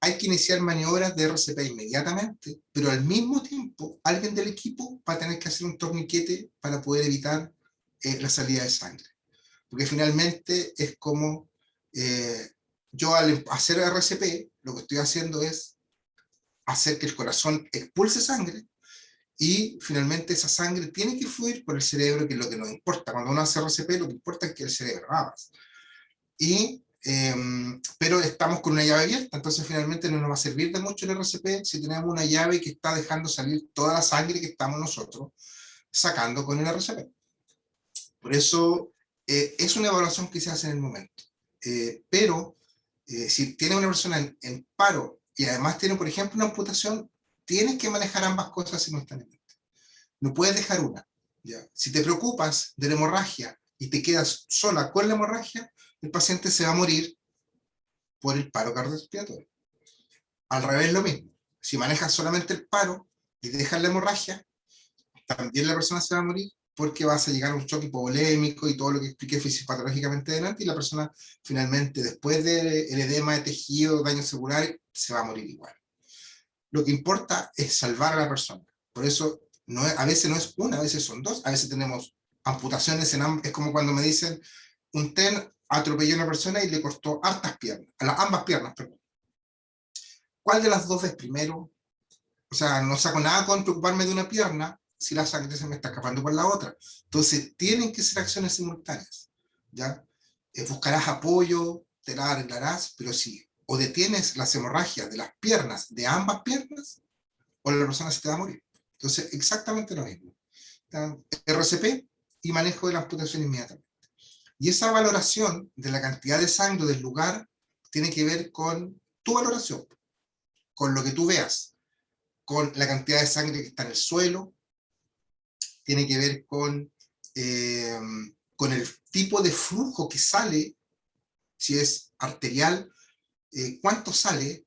hay que iniciar maniobras de RCP inmediatamente, pero al mismo tiempo alguien del equipo va a tener que hacer un torniquete para poder evitar la salida de sangre. Porque finalmente es como yo al hacer RCP, lo que estoy haciendo es hacer que el corazón expulse sangre y finalmente esa sangre tiene que fluir por el cerebro, que es lo que nos importa. Cuando uno hace RCP, lo que importa es que el cerebro haga. Pero estamos con una llave abierta, entonces finalmente no nos va a servir de mucho el RCP si tenemos una llave que está dejando salir toda la sangre que estamos nosotros sacando con el RCP. Por eso es una evaluación que se hace en el momento. Pero si tiene una persona en paro y además tiene, por ejemplo, una amputación, tienes que manejar ambas cosas simultáneamente. No puedes dejar una. ¿Ya? Si te preocupas de la hemorragia y te quedas sola con la hemorragia, el paciente se va a morir por el paro cardiorrespiratorio. Al revés, lo mismo. Si manejas solamente el paro y dejas la hemorragia, también la persona se va a morir porque vas a llegar a un choque hipovolémico y todo lo que expliqué fisiopatológicamente delante, y la persona finalmente, después del edema de tejido, daño celular, se va a morir igual. Lo que importa es salvar a la persona. Por eso, a veces no es una, a veces son dos, a veces tenemos amputaciones es como cuando me dicen, un TEN atropelló a una persona y le cortó hartas piernas, ambas piernas, perdón. ¿Cuál de las dos ves primero? O sea, no saco nada con preocuparme de una pierna si la sangre se me está escapando por la otra. Entonces, tienen que ser acciones simultáneas, ¿ya? Buscarás apoyo, te la arreglarás, pero si o detienes las hemorragias de las piernas, de ambas piernas, o la persona se te va a morir. Entonces, exactamente lo mismo. RCP y manejo de la amputación inmediatamente. Y esa valoración de la cantidad de sangre del lugar tiene que ver con tu valoración, con lo que tú veas, con la cantidad de sangre que está en el suelo, tiene que ver con el tipo de flujo que sale, si es arterial, cuánto sale,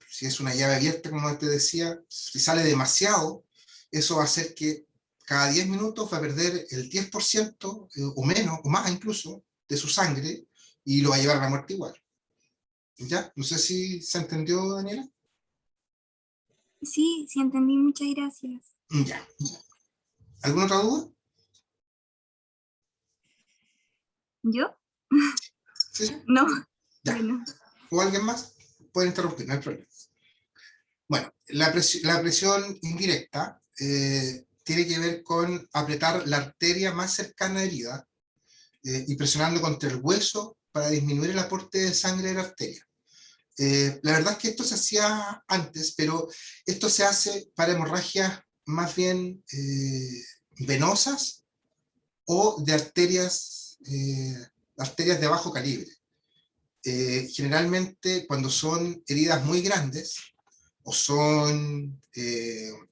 si es una llave abierta, como te decía, si sale demasiado, eso va a hacer que cada 10 minutos va a perder el 10% o menos, o más incluso, de su sangre, y lo va a llevar a la muerte igual. ¿Ya? No sé si se entendió, Daniela. Sí, sí entendí, muchas gracias. Ya. ¿Alguna otra duda? ¿Yo? ¿Sí? No. Ya. Bueno. ¿O alguien más? Puede interrumpir, no hay problema. Bueno, la presión indirecta tiene que ver con apretar la arteria más cercana a la herida y presionando contra el hueso para disminuir el aporte de sangre de la arteria. La verdad es que esto se hacía antes, pero esto se hace para hemorragias más bien venosas o de arterias de bajo calibre. Generalmente cuando son heridas muy grandes o son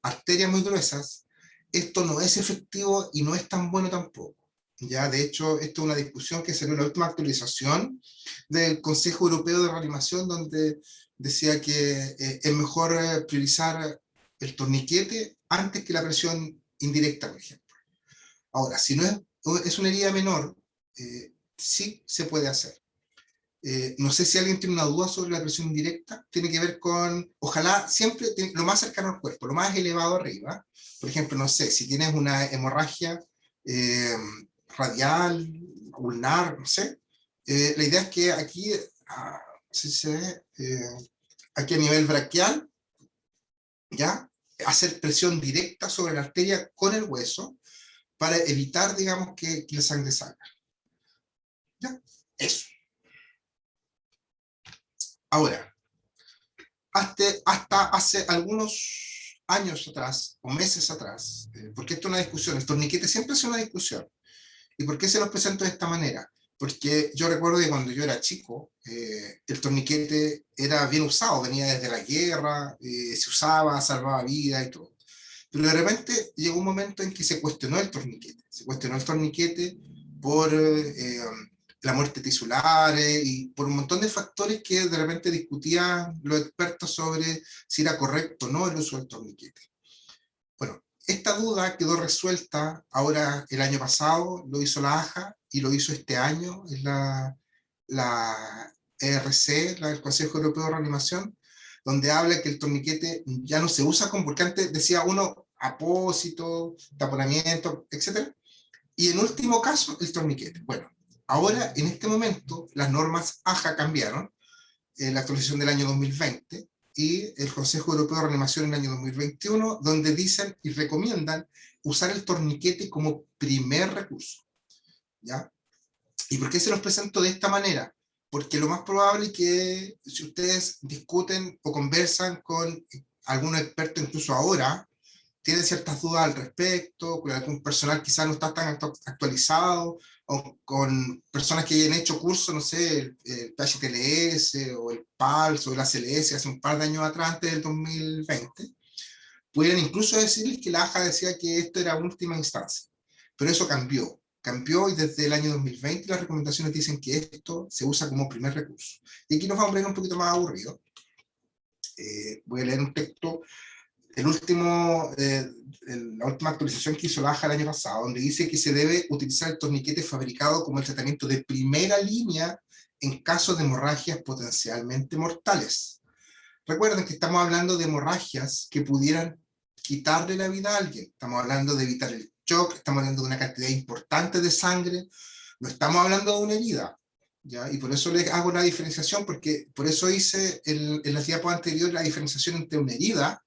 arterias muy gruesas, esto no es efectivo y no es tan bueno tampoco. Ya, de hecho, esto es una discusión que salió en la última actualización del Consejo Europeo de Reanimación, donde decía que es mejor priorizar el torniquete antes que la presión indirecta, por ejemplo. Ahora, si no es una herida menor, sí se puede hacer. No sé si alguien tiene una duda sobre la presión indirecta. Tiene que ver con, ojalá siempre lo más cercano al cuerpo, lo más elevado arriba. Por ejemplo, no sé, si tienes una hemorragia radial, ulnar, no sé. La idea es que aquí, si se ve, aquí a nivel braquial, ¿ya? Hacer presión directa sobre la arteria con el hueso para evitar, digamos, que la sangre salga. ¿Ya? Eso. Ahora, hasta hace algunos años atrás, o meses atrás, porque esto es una discusión, el torniquete siempre es una discusión. ¿Y por qué se los presento de esta manera? Porque yo recuerdo que cuando yo era chico, el torniquete era bien usado, venía desde la guerra, se usaba, salvaba vidas y todo. Pero de repente llegó un momento en que se cuestionó el torniquete. Se cuestionó el torniquete por la muerte tisular y por un montón de factores que de repente discutían los expertos sobre si era correcto o no el uso del torniquete. Bueno, esta duda quedó resuelta ahora el año pasado, lo hizo la AJA y lo hizo este año, es la ERC, el Consejo Europeo de Reanimación, donde habla que el torniquete ya no se usa como, porque antes decía uno apósito, taponamiento, etc. Y en último caso, el torniquete. Bueno, ahora en este momento las normas AJA cambiaron, en la actualización del año 2020, y el Consejo Europeo de Reanimación en el año 2021, donde dicen y recomiendan usar el torniquete como primer recurso. ¿Ya? ¿Y por qué se los presento de esta manera? Porque lo más probable es que si ustedes discuten o conversan con algunos expertos, incluso ahora, tienen ciertas dudas al respecto, con algún personal quizás no está tan actualizado, o con personas que hayan hecho cursos, no sé, el PHTLS o el PALS o el ACLS hace un par de años atrás, antes del 2020, pudieran incluso decirles que la AJA decía que esto era última instancia. Pero eso cambió y desde el año 2020 las recomendaciones dicen que esto se usa como primer recurso. Y aquí nos vamos a poner un poquito más aburrido. Voy a leer un texto, la última actualización que hizo la AJA el año pasado, donde dice que se debe utilizar el torniquete fabricado como el tratamiento de primera línea en caso de hemorragias potencialmente mortales. Recuerden que estamos hablando de hemorragias que pudieran quitarle la vida a alguien. Estamos hablando de evitar el shock, estamos hablando de una cantidad importante de sangre, no estamos hablando de una herida. ¿Ya? Y por eso les hago la diferenciación, porque por eso hice en la diapositiva anterior la diferenciación entre una herida,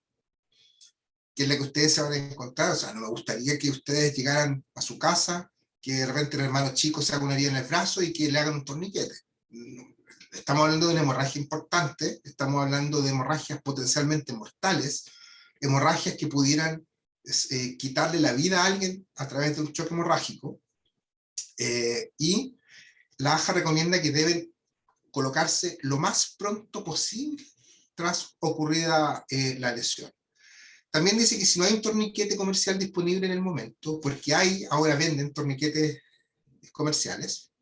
que es la que ustedes se van a encontrar. O sea, no me gustaría que ustedes llegaran a su casa, que de repente el hermano chico se haga una herida en el brazo y que le hagan un torniquete. Estamos hablando de una hemorragia importante, estamos hablando de hemorragias potencialmente mortales, hemorragias que pudieran quitarle la vida a alguien a través de un choque hemorrágico, y la AJA recomienda que deben colocarse lo más pronto posible tras ocurrida la lesión. También dice que si no hay un torniquete comercial disponible en el momento, porque ahora venden torniquetes comerciales,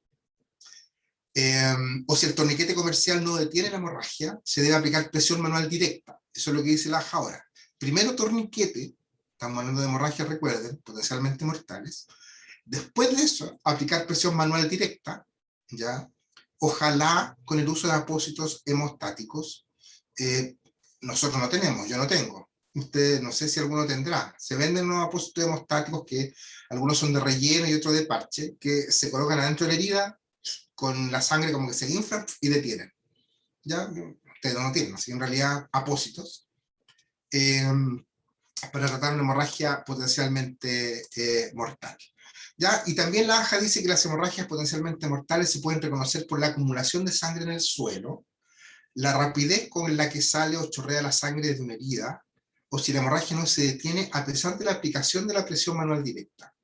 o si el torniquete comercial no detiene la hemorragia, se debe aplicar presión manual directa. Eso es lo que dice la AJA ahora. Primero torniquete, estamos hablando de hemorragias, recuerden, potencialmente mortales. Después de eso, aplicar presión manual directa, ¿ya? Ojalá con el uso de apósitos hemostáticos. Nosotros no tenemos, yo no tengo. Usted no sé si alguno tendrá. Se venden unos apósitos hemostáticos que algunos son de relleno y otros de parche, que se colocan adentro de la herida, con la sangre como que se infla y detienen. ¿Ya? Ustedes no tienen, así en realidad apósitos, para tratar una hemorragia potencialmente mortal. ¿Ya? Y también la AJA dice que las hemorragias potencialmente mortales se pueden reconocer por la acumulación de sangre en el suelo, la rapidez con la que sale o chorrea la sangre de una herida, o si la hemorragia no se detiene a pesar de la aplicación de la presión manual directa.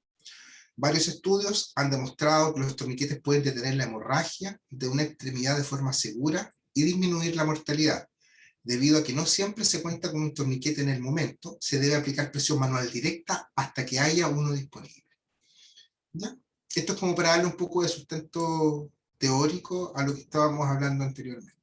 Varios estudios han demostrado que los torniquetes pueden detener la hemorragia de una extremidad de forma segura y disminuir la mortalidad. Debido a que no siempre se cuenta con un torniquete en el momento, se debe aplicar presión manual directa hasta que haya uno disponible. ¿Ya? Esto es como para darle un poco de sustento teórico a lo que estábamos hablando anteriormente.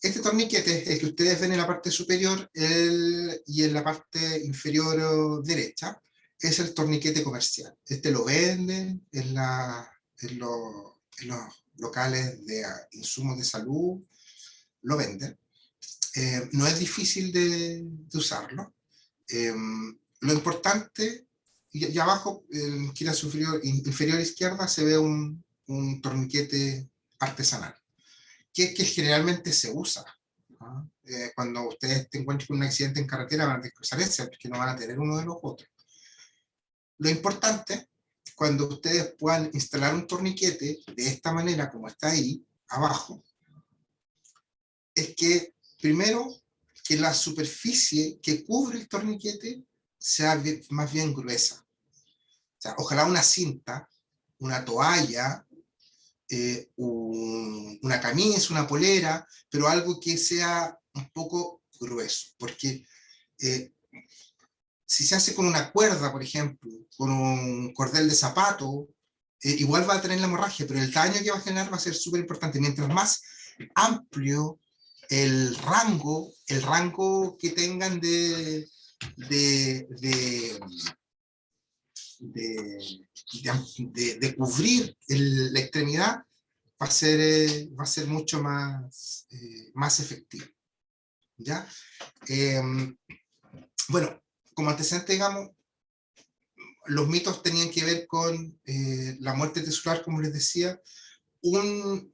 Este torniquete, el que ustedes ven en la parte superior y en la parte inferior derecha, es el torniquete comercial. Este lo venden en los locales de insumos de salud, lo venden. No es difícil de usarlo. Lo importante, y abajo, en la esquina inferior izquierda, se ve un torniquete artesanal, que generalmente se usa. ¿Ah? Cuando ustedes te encuentren con un accidente en carretera, van a cruzar ese, porque no van a tener uno de los otros. Lo importante, cuando ustedes puedan instalar un torniquete de esta manera, como está ahí, abajo, es que, primero, que la superficie que cubre el torniquete sea más bien gruesa. O sea, ojalá una cinta, una toalla, una camisa, una polera, pero algo que sea un poco grueso, porque si se hace con una cuerda, por ejemplo, con un cordel de zapato, igual va a tener la hemorragia, pero el daño que va a generar va a ser súper importante. Mientras más amplio el rango que tengan de cubrir la extremidad, va a ser mucho más efectivo. ¿Ya? Bueno, como antecedente, digamos, los mitos tenían que ver con la muerte tisular, como les decía. Un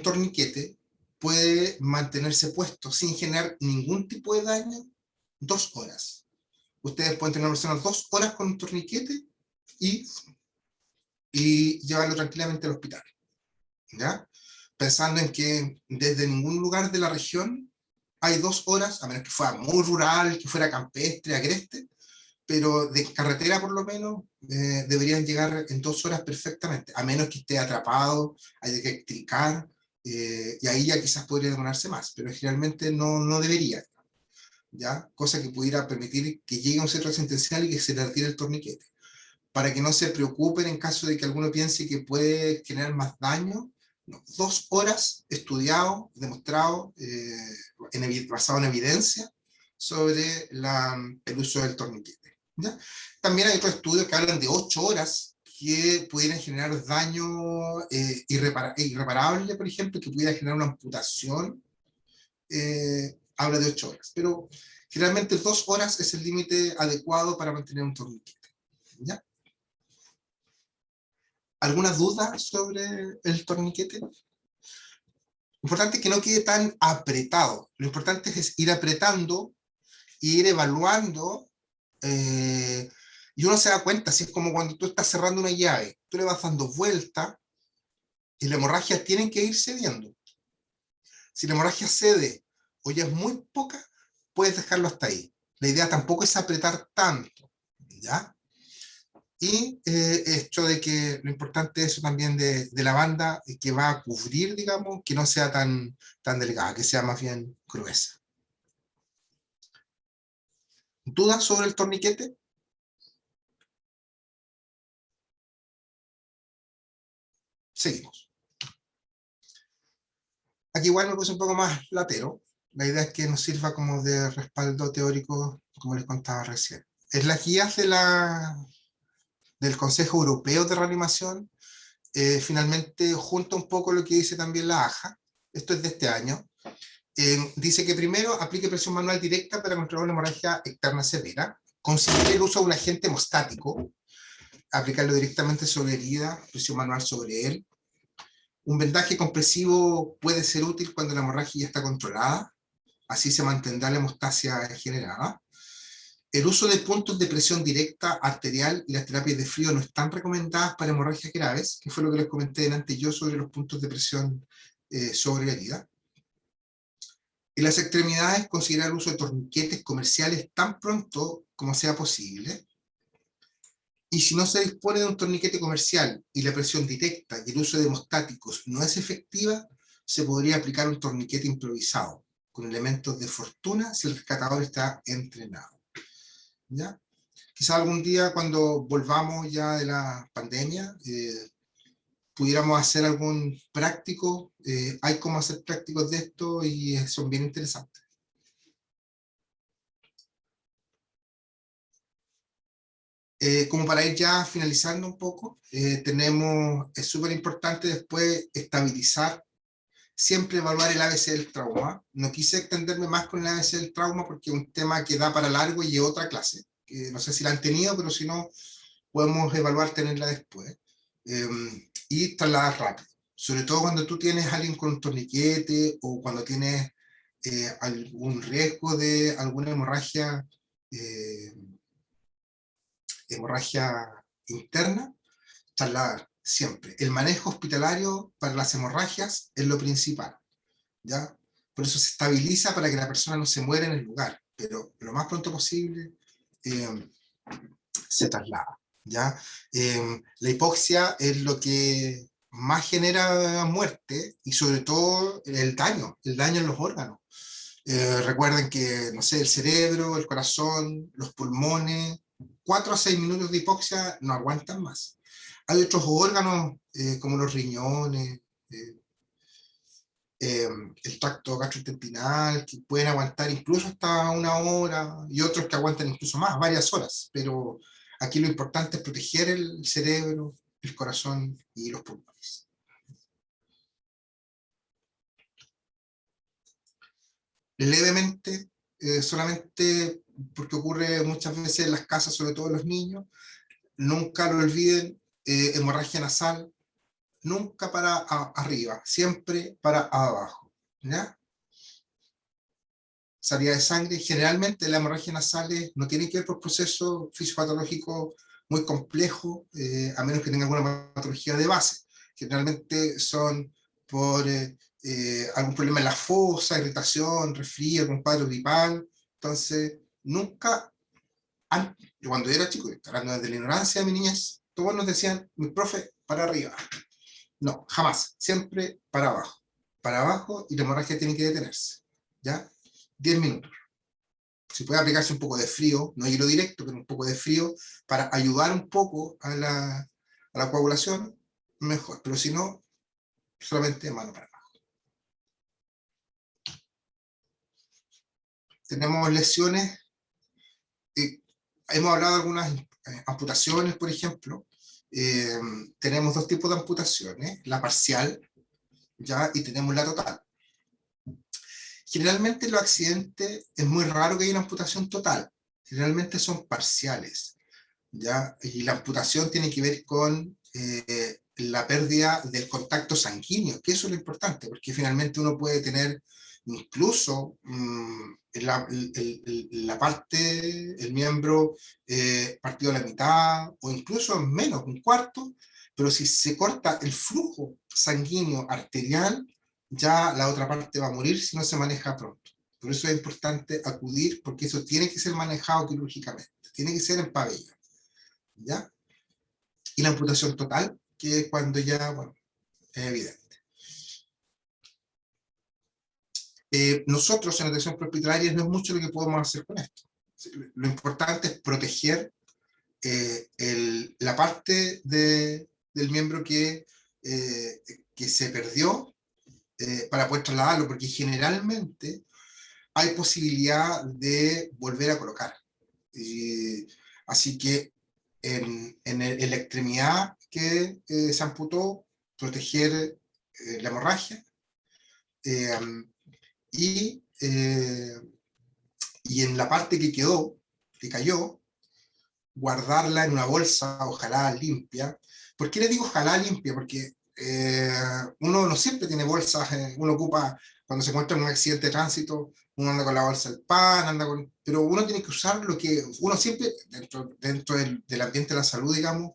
torniquete puede mantenerse puesto sin generar ningún tipo de daño 2 horas. Ustedes pueden tener a una persona 2 horas con un torniquete y llevarlo tranquilamente al hospital, ¿ya? Pensando en que desde ningún lugar de la región hay 2 horas, a menos que fuera muy rural, que fuera campestre, agreste, pero de carretera por lo menos deberían llegar en 2 horas perfectamente, a menos que esté atrapado, haya que extricar, y ahí ya quizás podría demorarse más, pero generalmente no debería, ¿ya? Cosa que pudiera permitir que llegue a un centro asistencial y que se le retire el torniquete, para que no se preocupen en caso de que alguno piense que puede generar más daño. No, 2 horas estudiado, demostrado, basado en evidencia sobre el uso del torniquete, ¿ya? También hay otros estudios que hablan de 8 horas que pudieran generar daño irreparable, por ejemplo, que pudiera generar una amputación. Habla de 8 horas, pero generalmente 2 horas es el límite adecuado para mantener un torniquete, ¿ya? ¿Alguna duda sobre el torniquete? Lo importante es que no quede tan apretado. Lo importante es ir apretando e ir evaluando, y uno se da cuenta, así es como cuando tú estás cerrando una llave, tú le vas dando vuelta y la hemorragia tiene que ir cediendo. Si la hemorragia cede o ya es muy poca, puedes dejarlo hasta ahí. La idea tampoco es apretar tanto, ¿ya? Y hecho de que lo importante es eso también de la banda que va a cubrir, digamos, que no sea tan delgada, que sea más bien gruesa. ¿Dudas sobre el torniquete? Seguimos. Aquí igual me puse un poco más latero. La idea es que nos sirva como de respaldo teórico, como les contaba recién. En las guías del Consejo Europeo de Reanimación, finalmente junta un poco lo que dice también la AJA. Esto es de este año. Dice que primero aplique presión manual directa para controlar una hemorragia externa severa. Considere el uso de un agente hemostático, aplicarlo directamente sobre la herida, presión manual sobre él. Un vendaje compresivo puede ser útil cuando la hemorragia ya está controlada, así se mantendrá la hemostasia generada. El uso de puntos de presión directa arterial y las terapias de frío no están recomendadas para hemorragias graves, que fue lo que les comenté delante yo sobre los puntos de presión sobre la herida. En las extremidades, considerar el uso de torniquetes comerciales tan pronto como sea posible. Y si no se dispone de un torniquete comercial y la presión directa y el uso de hemostáticos no es efectiva, se podría aplicar un torniquete improvisado, con elementos de fortuna si el rescatador está entrenado, ¿ya? quizá algún día cuando volvamos ya de la pandemia, pudiéramos hacer algún práctico. Hay cómo hacer prácticos de esto y son bien interesantes. Como para ir ya finalizando un poco, es súper importante después estabilizar, siempre evaluar el ABC del trauma. No quise extenderme más con el ABC del trauma porque es un tema que da para largo y es otra clase. No sé si la han tenido, pero si no, podemos evaluar tenerla después. Y trasladar rápido. Sobre todo cuando tú tienes a alguien con un torniquete o cuando tienes algún riesgo de alguna hemorragia interna, trasladar siempre. El manejo hospitalario para las hemorragias es lo principal, ¿ya? Por eso se estabiliza para que la persona no se muera en el lugar, pero lo más pronto posible se traslada, ¿ya? La hipoxia es lo que más genera muerte y sobre todo el daño en los órganos. Recuerden que, no sé, el cerebro, el corazón, los pulmones, 4 a 6 minutos de hipoxia no aguantan más. Hay otros órganos como los riñones, el tracto gastrointestinal, que pueden aguantar incluso hasta 1 hora, y otros que aguantan incluso más, varias horas. Pero aquí lo importante es proteger el cerebro, el corazón y los pulmones. Levemente, solamente porque ocurre muchas veces en las casas, sobre todo en los niños. Nunca lo olviden, hemorragia nasal, nunca para arriba, siempre para abajo, ¿ya? Salida de sangre, generalmente la hemorragia nasal no tiene que ver por proceso fisiopatológico muy complejo, a menos que tenga alguna patología de base. Generalmente son por algún problema en la fosa, irritación, resfrío, algún cuadro gripal. Entonces, nunca, cuando yo era chico, hablando desde la ignorancia de mi niñez, todos nos decían, mi profe, para arriba. No, jamás, siempre para abajo, y la hemorragia tiene que detenerse, ¿ya? 10 minutos. Si puede aplicarse un poco de frío, no hielo directo, pero un poco de frío, para ayudar un poco a la coagulación, mejor, pero si no, solamente mano para abajo. Tenemos lesiones, hemos hablado de algunas amputaciones, por ejemplo. Tenemos 2 tipos de amputaciones, la parcial, ¿ya? Y tenemos la total. Generalmente en los accidentes es muy raro que haya una amputación total, generalmente son parciales, ¿ya? Y la amputación tiene que ver con la pérdida del contacto sanguíneo, que eso es lo importante, porque finalmente uno puede tener incluso la parte, el miembro partido a la mitad, o incluso menos, un cuarto, pero si se corta el flujo sanguíneo arterial, ya la otra parte va a morir si no se maneja pronto. Por eso es importante acudir, porque eso tiene que ser manejado quirúrgicamente, tiene que ser en pabellón, ¿ya? Y la amputación total, que es cuando ya, bueno, es evidente. Nosotros en atención prehospitalaria no es mucho lo que podemos hacer con esto. Lo importante es proteger la parte del miembro que se perdió, para poder trasladarlo, porque generalmente hay posibilidad de volver a colocar. Así que en la extremidad que se amputó, proteger la hemorragia, y en la parte que quedó, que cayó, guardarla en una bolsa, ojalá limpia. ¿Por qué le digo ojalá limpia? Porque uno no siempre tiene bolsas, uno ocupa, cuando se encuentra en un accidente de tránsito, uno anda con la bolsa del pan, pero uno tiene que usar lo que, uno siempre, dentro del ambiente de la salud, digamos,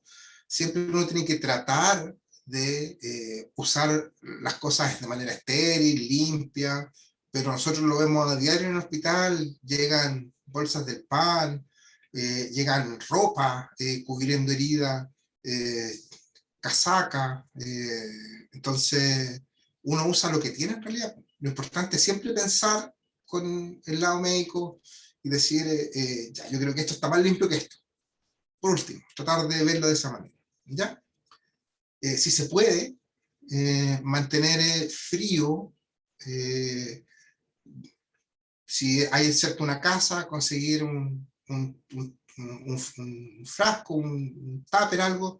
siempre uno tiene que tratar de usar las cosas de manera estéril, limpia, pero nosotros lo vemos a diario en el hospital, llegan bolsas del pan, llegan ropa cubriendo heridas, casaca, entonces uno usa lo que tiene en realidad. Lo importante es siempre pensar con el lado médico y decir, ya, yo creo que esto está más limpio que esto. Por último, tratar de verlo de esa manera, ¿ya? Si se puede, mantener frío, si hay cerca una casa, conseguir un frasco, un tupper, algo,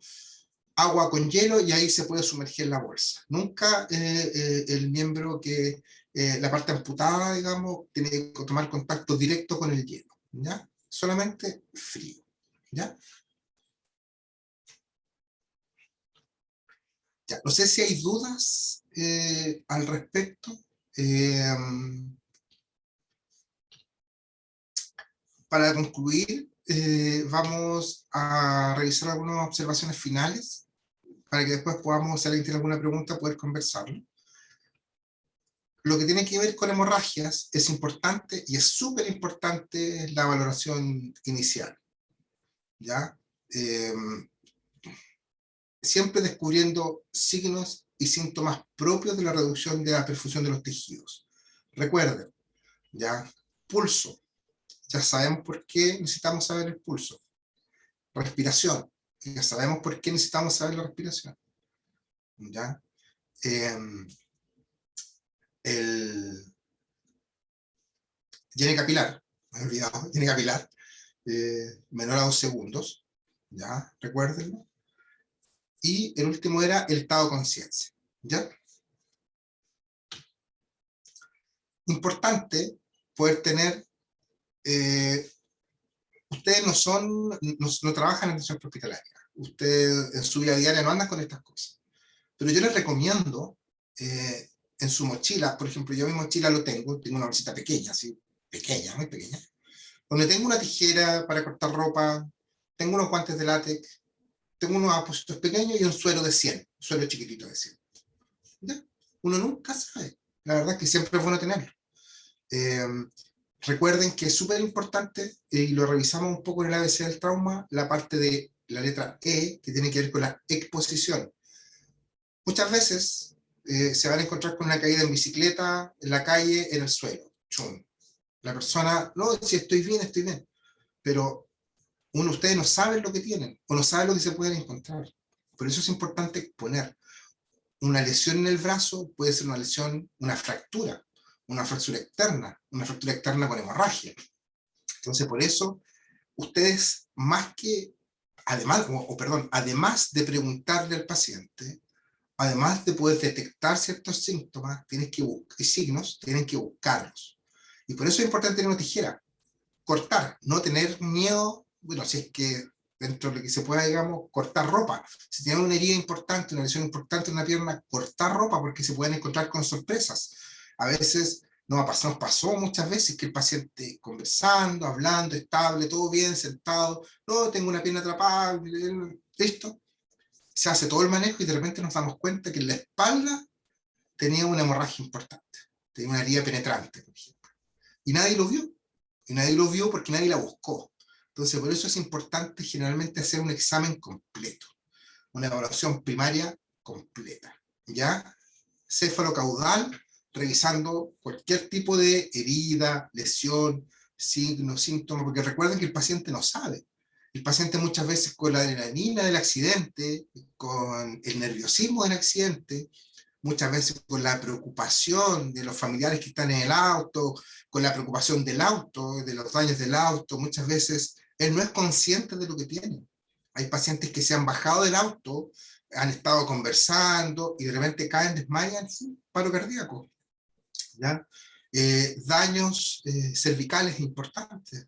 agua con hielo, y ahí se puede sumergir la bolsa. Nunca el miembro que, la parte amputada, digamos, tiene que tomar contacto directo con el hielo, ¿ya? Solamente frío, ¿ya? Ya, no sé si hay dudas al respecto. Para concluir, vamos a revisar algunas observaciones finales para que después podamos, si alguien tiene alguna pregunta, poder conversarlo. Lo que tiene que ver con hemorragias es importante, y es súper importante, la valoración inicial, ¿ya? Siempre descubriendo signos y síntomas propios de la reducción de la perfusión de los tejidos. Recuerden, ¿ya? Pulso. Ya sabemos por qué necesitamos saber el pulso. Respiración. Ya sabemos por qué necesitamos saber la respiración. ¿Ya? El llene capilar. Me he olvidado. Llene capilar. Menor a 2 segundos. ¿Ya? Recuérdenlo. Y el último era el estado de conciencia. ¿Ya? Importante poder tener... ustedes no trabajan en atención hospitalaria. Ustedes en su vida diaria no andan con estas cosas. Pero yo les recomiendo en su mochila, por ejemplo, yo mi mochila tengo una bolsita pequeña, así, pequeña, muy pequeña, donde tengo una tijera para cortar ropa, tengo unos guantes de látex, tengo unos apósitos pequeños y un suero de 100, un suero chiquitito de 100. ¿Ya? Uno nunca sabe. La verdad es que siempre es bueno tenerlo. Recuerden que es súper importante, y lo revisamos un poco en el ABC del trauma, la parte de la letra E, que tiene que ver con la exposición. Muchas veces se van a encontrar con una caída en bicicleta, en la calle, en el suelo. ¡Chum! La persona, no, si estoy bien, pero ustedes no saben lo que tienen, o no saben lo que se pueden encontrar. Por eso es importante exponer. Una lesión en el brazo puede ser una lesión, una fractura externa con hemorragia. Entonces, por eso, ustedes además de preguntarle al paciente, además de poder detectar ciertos síntomas y signos, tienen que buscarlos. Y por eso es importante tener una tijera, cortar, no tener miedo, bueno, si es que dentro de lo que se pueda, digamos, cortar ropa. Si tienen una herida importante, una lesión importante en una pierna, cortar ropa, porque se pueden encontrar con sorpresas. A veces nos pasó muchas veces que el paciente conversando, hablando, estable, todo bien, sentado, no, tengo una pierna atrapada, listo. Se hace todo el manejo y de repente nos damos cuenta que en la espalda tenía una hemorragia importante, tenía una herida penetrante, por ejemplo. Y nadie lo vio porque nadie la buscó. Entonces, por eso es importante generalmente hacer un examen completo, una evaluación primaria completa, ¿ya? Céfalo-caudal, revisando cualquier tipo de herida, lesión, signo, síntoma, porque recuerden que el paciente no sabe. El paciente muchas veces con la adrenalina del accidente, con el nerviosismo del accidente, muchas veces con la preocupación de los familiares que están en el auto, con la preocupación del auto, de los daños del auto, muchas veces él no es consciente de lo que tiene. Hay pacientes que se han bajado del auto, han estado conversando y de repente caen, desmayan, paro cardíaco. ¿Ya? Daños cervicales importantes,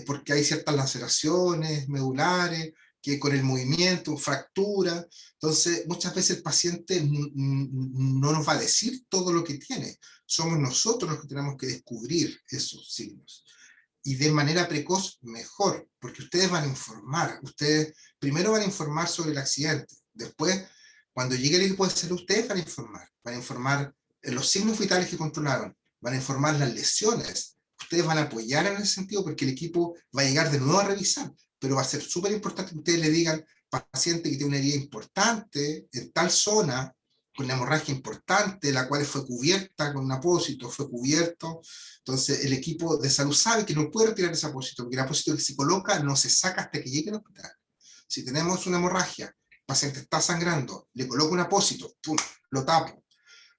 porque hay ciertas laceraciones medulares, que con el movimiento, fractura. Entonces, muchas veces el paciente no nos va a decir todo lo que tiene. Somos nosotros los que tenemos que descubrir esos signos. Y de manera precoz, mejor, porque ustedes van a informar. Ustedes primero van a informar sobre el accidente. Después, cuando llegue el equipo de salud, ustedes van a informar. Van a informar los signos vitales que controlaron. Van a informar las lesiones. Ustedes van a apoyar en ese sentido porque el equipo va a llegar de nuevo a revisar. Pero va a ser súper importante que ustedes le digan, paciente que tiene una herida importante en tal zona, con una hemorragia importante, la cual fue cubierta con un apósito, fue cubierto. Entonces el equipo de salud sabe que no puede retirar ese apósito, porque el apósito que se coloca no se saca hasta que llegue al hospital. Si tenemos una hemorragia, el paciente está sangrando, le coloco un apósito, ¡pum!, lo tapo.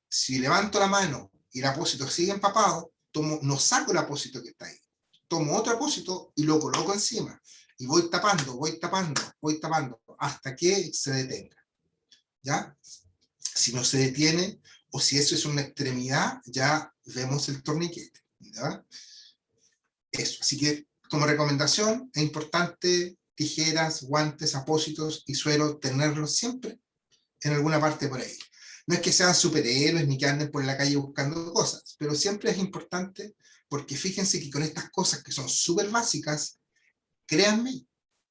Si levanto la mano y el apósito sigue empapado, no saco el apósito que está ahí. Tomo otro apósito y lo coloco encima. Y voy tapando, hasta que se detenga. ¿Ya? Si no se detiene, o si eso es una extremidad, ya vemos el torniquete. ¿Ya? Eso. Así que, como recomendación, es importante tijeras, guantes, apósitos y suero tenerlos siempre en alguna parte por ahí. No es que sean superhéroes ni que anden por la calle buscando cosas, pero siempre es importante, porque fíjense que con estas cosas que son súper básicas, créanme,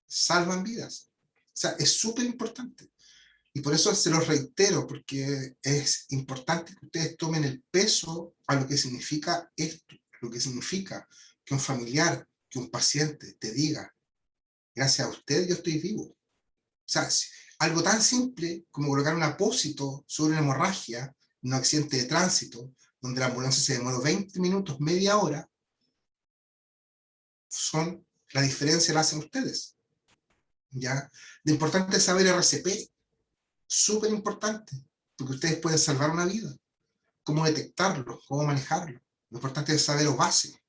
salvan vidas. O sea, es súper importante. Y por eso se los reitero, porque es importante que ustedes tomen el peso a lo que significa esto, lo que significa que un familiar, que un paciente te diga, gracias a usted yo estoy vivo. O sea, algo tan simple como colocar un apósito sobre una hemorragia, un accidente de tránsito, donde la ambulancia se demoró 20 minutos, media hora, la diferencia la hacen ustedes. ¿Ya? Lo importante es saber RCP, súper importante, porque ustedes pueden salvar una vida. Cómo detectarlo, cómo manejarlo. Lo importante es saber lo básico.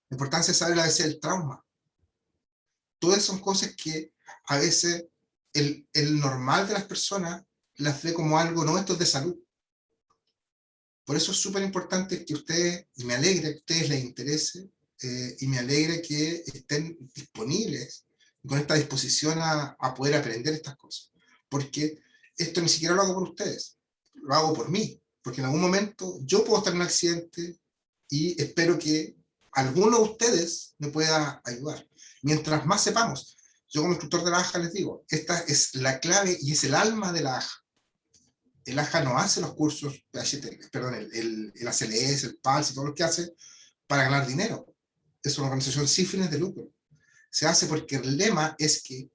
La importancia es saber la ABC del trauma. Todas son cosas que a veces el normal de las personas las ve como algo, no, esto es de salud. Por eso es súper importante que ustedes, y me alegra que a ustedes les interese, y me alegra que estén disponibles con esta disposición a poder aprender estas cosas. Porque esto ni siquiera lo hago por ustedes, lo hago por mí. Porque en algún momento yo puedo estar en un accidente y espero que alguno de ustedes me pueda ayudar. Mientras más sepamos, yo como instructor de la AJA les digo, esta es la clave y es el alma de la AJA. El AJA no hace los cursos, perdón, el ACLS, el PALS y todo lo que hace para ganar dinero. Es una organización sin fines de lucro. Se hace porque el lema es que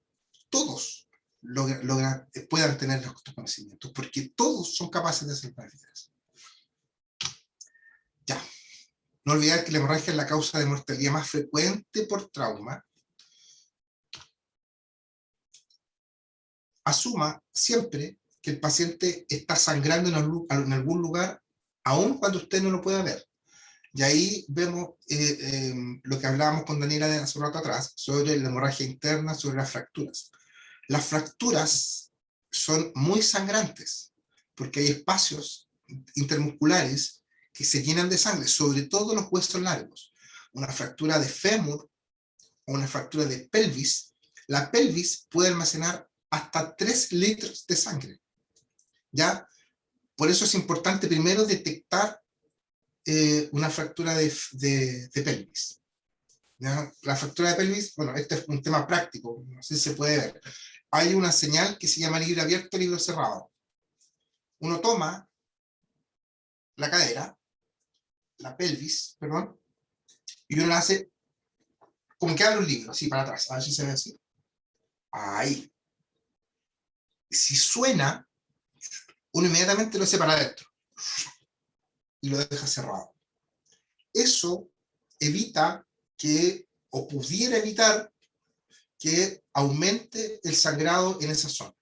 todos puedan tener estos conocimientos, porque todos son capaces de salvar vidas. Ya. No olvidar que la hemorragia es la causa de mortalidad más frecuente por trauma. Asuma siempre que el paciente está sangrando en algún lugar, aun cuando usted no lo pueda ver. Y ahí vemos lo que hablábamos con Daniela hace un rato atrás, sobre la hemorragia interna, sobre las fracturas. Las fracturas son muy sangrantes, porque hay espacios intermusculares que se llenan de sangre, sobre todo los huesos largos. Una fractura de fémur o una fractura de pelvis, la pelvis puede almacenar hasta 3 litros de sangre. ¿Ya? Por eso es importante primero detectar una fractura de pelvis. ¿Ya? La fractura de pelvis, bueno, este es un tema práctico, no sé si se puede ver. Hay una señal que se llama libro abierto, libro cerrado. Uno toma la cadera, la pelvis, perdón, y uno la hace como que abre un libro, así para atrás, a ver si se ve así. Ahí. Si suena, uno inmediatamente lo hace para adentro y lo deja cerrado. Eso evita que, o pudiera evitar que aumente el sangrado en esa zona.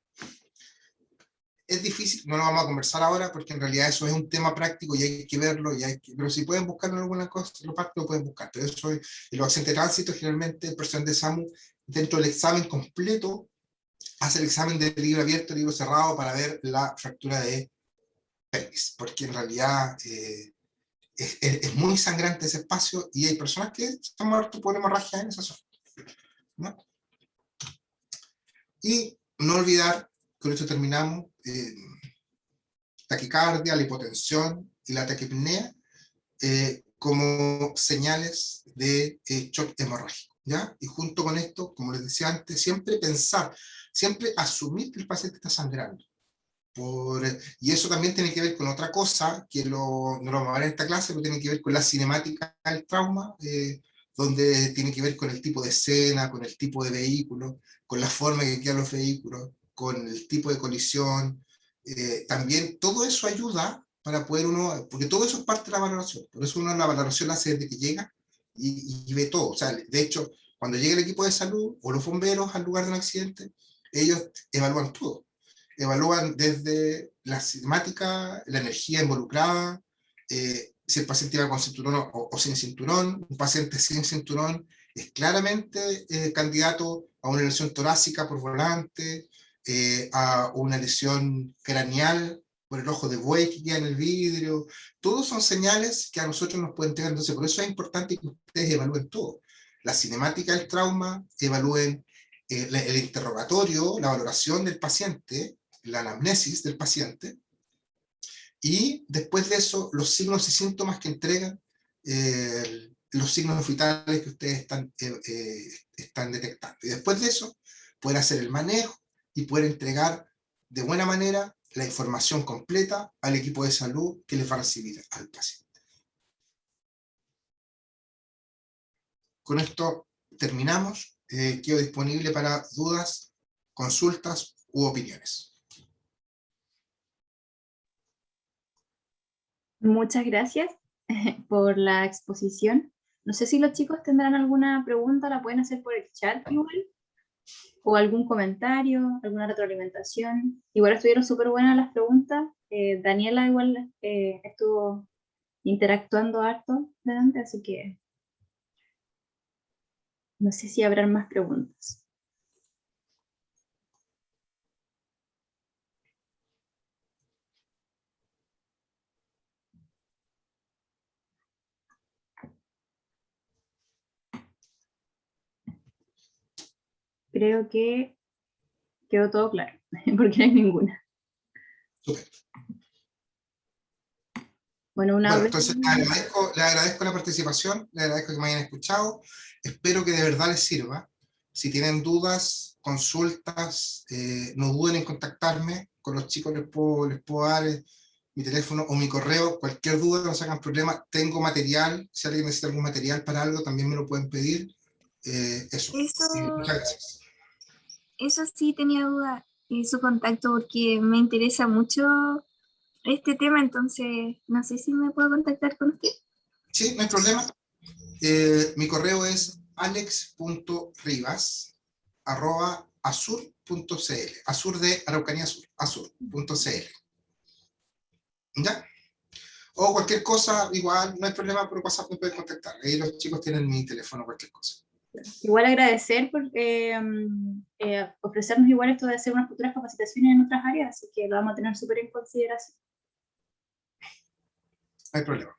Es difícil, no lo vamos a conversar ahora porque en realidad eso es un tema práctico y hay que verlo, pero si pueden buscarlo en alguna cosa, lo pueden buscar. Pero eso es, en los accidentes de tránsito, generalmente el personal de SAMU, dentro del examen completo, hace el examen de libro abierto, libro cerrado, para ver la fractura de pelvis, porque en realidad es muy sangrante ese espacio y hay personas que están muertas por hemorragia en esa zona, ¿no? Y no olvidar, con esto terminamos, taquicardia, la hipotensión y la taquipnea como señales de shock hemorrágico, ¿ya? Y junto con esto, como les decía antes, siempre pensar, siempre asumir que el paciente está sangrando. Y eso también tiene que ver con otra cosa, que no lo vamos a ver en esta clase, pero tiene que ver con la cinemática del trauma, donde tiene que ver con el tipo de escena, con el tipo de vehículo, con la forma que quedan los vehículos, con el tipo de colisión, también todo eso ayuda para poder uno, porque todo eso es parte de la valoración, por eso uno la valoración la hace desde que llega y ve todo. O sea, de hecho, cuando llega el equipo de salud o los bomberos al lugar de un accidente, ellos evalúan todo. Evalúan desde la cinemática, la energía involucrada, si el paciente iba con cinturón o sin cinturón. Un paciente sin cinturón es claramente candidato a una lesión torácica por volante, a una lesión craneal por el ojo de buey que queda en el vidrio. Todos son señales que a nosotros nos pueden tener. Entonces, por eso es importante que ustedes evalúen todo. La cinemática del trauma, evalúen el interrogatorio, la valoración del paciente, la anamnesis del paciente, y después de eso, los signos y síntomas que entregan, los signos vitales que ustedes están detectando. Y después de eso, poder hacer el manejo y poder entregar de buena manera la información completa al equipo de salud que les va a recibir al paciente. Con esto terminamos. Quedo disponible para dudas, consultas u opiniones. Muchas gracias por la exposición. No sé si los chicos tendrán alguna pregunta, la pueden hacer por el chat igual, o algún comentario, alguna retroalimentación. Igual estuvieron súper buenas las preguntas. Daniela igual estuvo interactuando harto delante, así que no sé si habrán más preguntas. Creo que quedó todo claro, porque no hay ninguna. Súper. Bueno, entonces le agradezco la participación, le agradezco que me hayan escuchado, espero que de verdad les sirva. Si tienen dudas, consultas, no duden en contactarme, con los chicos les puedo dar mi teléfono o mi correo, cualquier duda, no se hagan problema, tengo material, si alguien necesita algún material para algo, también me lo pueden pedir. Eso. Muchas gracias. Eso sí tenía duda, su contacto, porque me interesa mucho este tema, entonces no sé si me puedo contactar con usted. Sí, no hay problema. Mi correo es alex.rivas@azur.cl, Azur de Araucanía Sur, azur.cl. ¿Ya? O cualquier cosa, igual, no hay problema, por WhatsApp me pueden contactar. Ahí los chicos tienen mi teléfono, cualquier cosa. Igual agradecer por ofrecernos igual esto de hacer unas futuras capacitaciones en otras áreas, así que lo vamos a tener súper en consideración. No hay problema.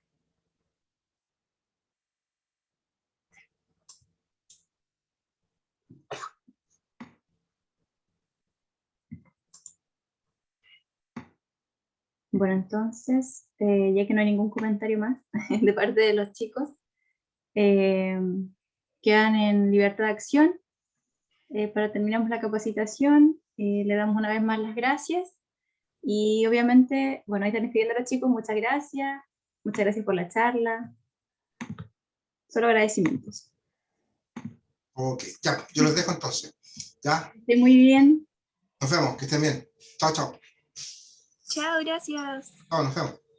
Bueno, entonces, ya que no hay ningún comentario más de parte de los chicos, quedan en libertad de acción. Para terminamos la capacitación, le damos una vez más las gracias y obviamente, bueno, ahí están escribiendo los chicos, muchas gracias por la charla, solo agradecimientos. Ok, ya, yo los dejo entonces. ¿Ya? Estén muy bien. Nos vemos, que estén bien. Chao, chao. Chao, gracias. Chao, nos vemos.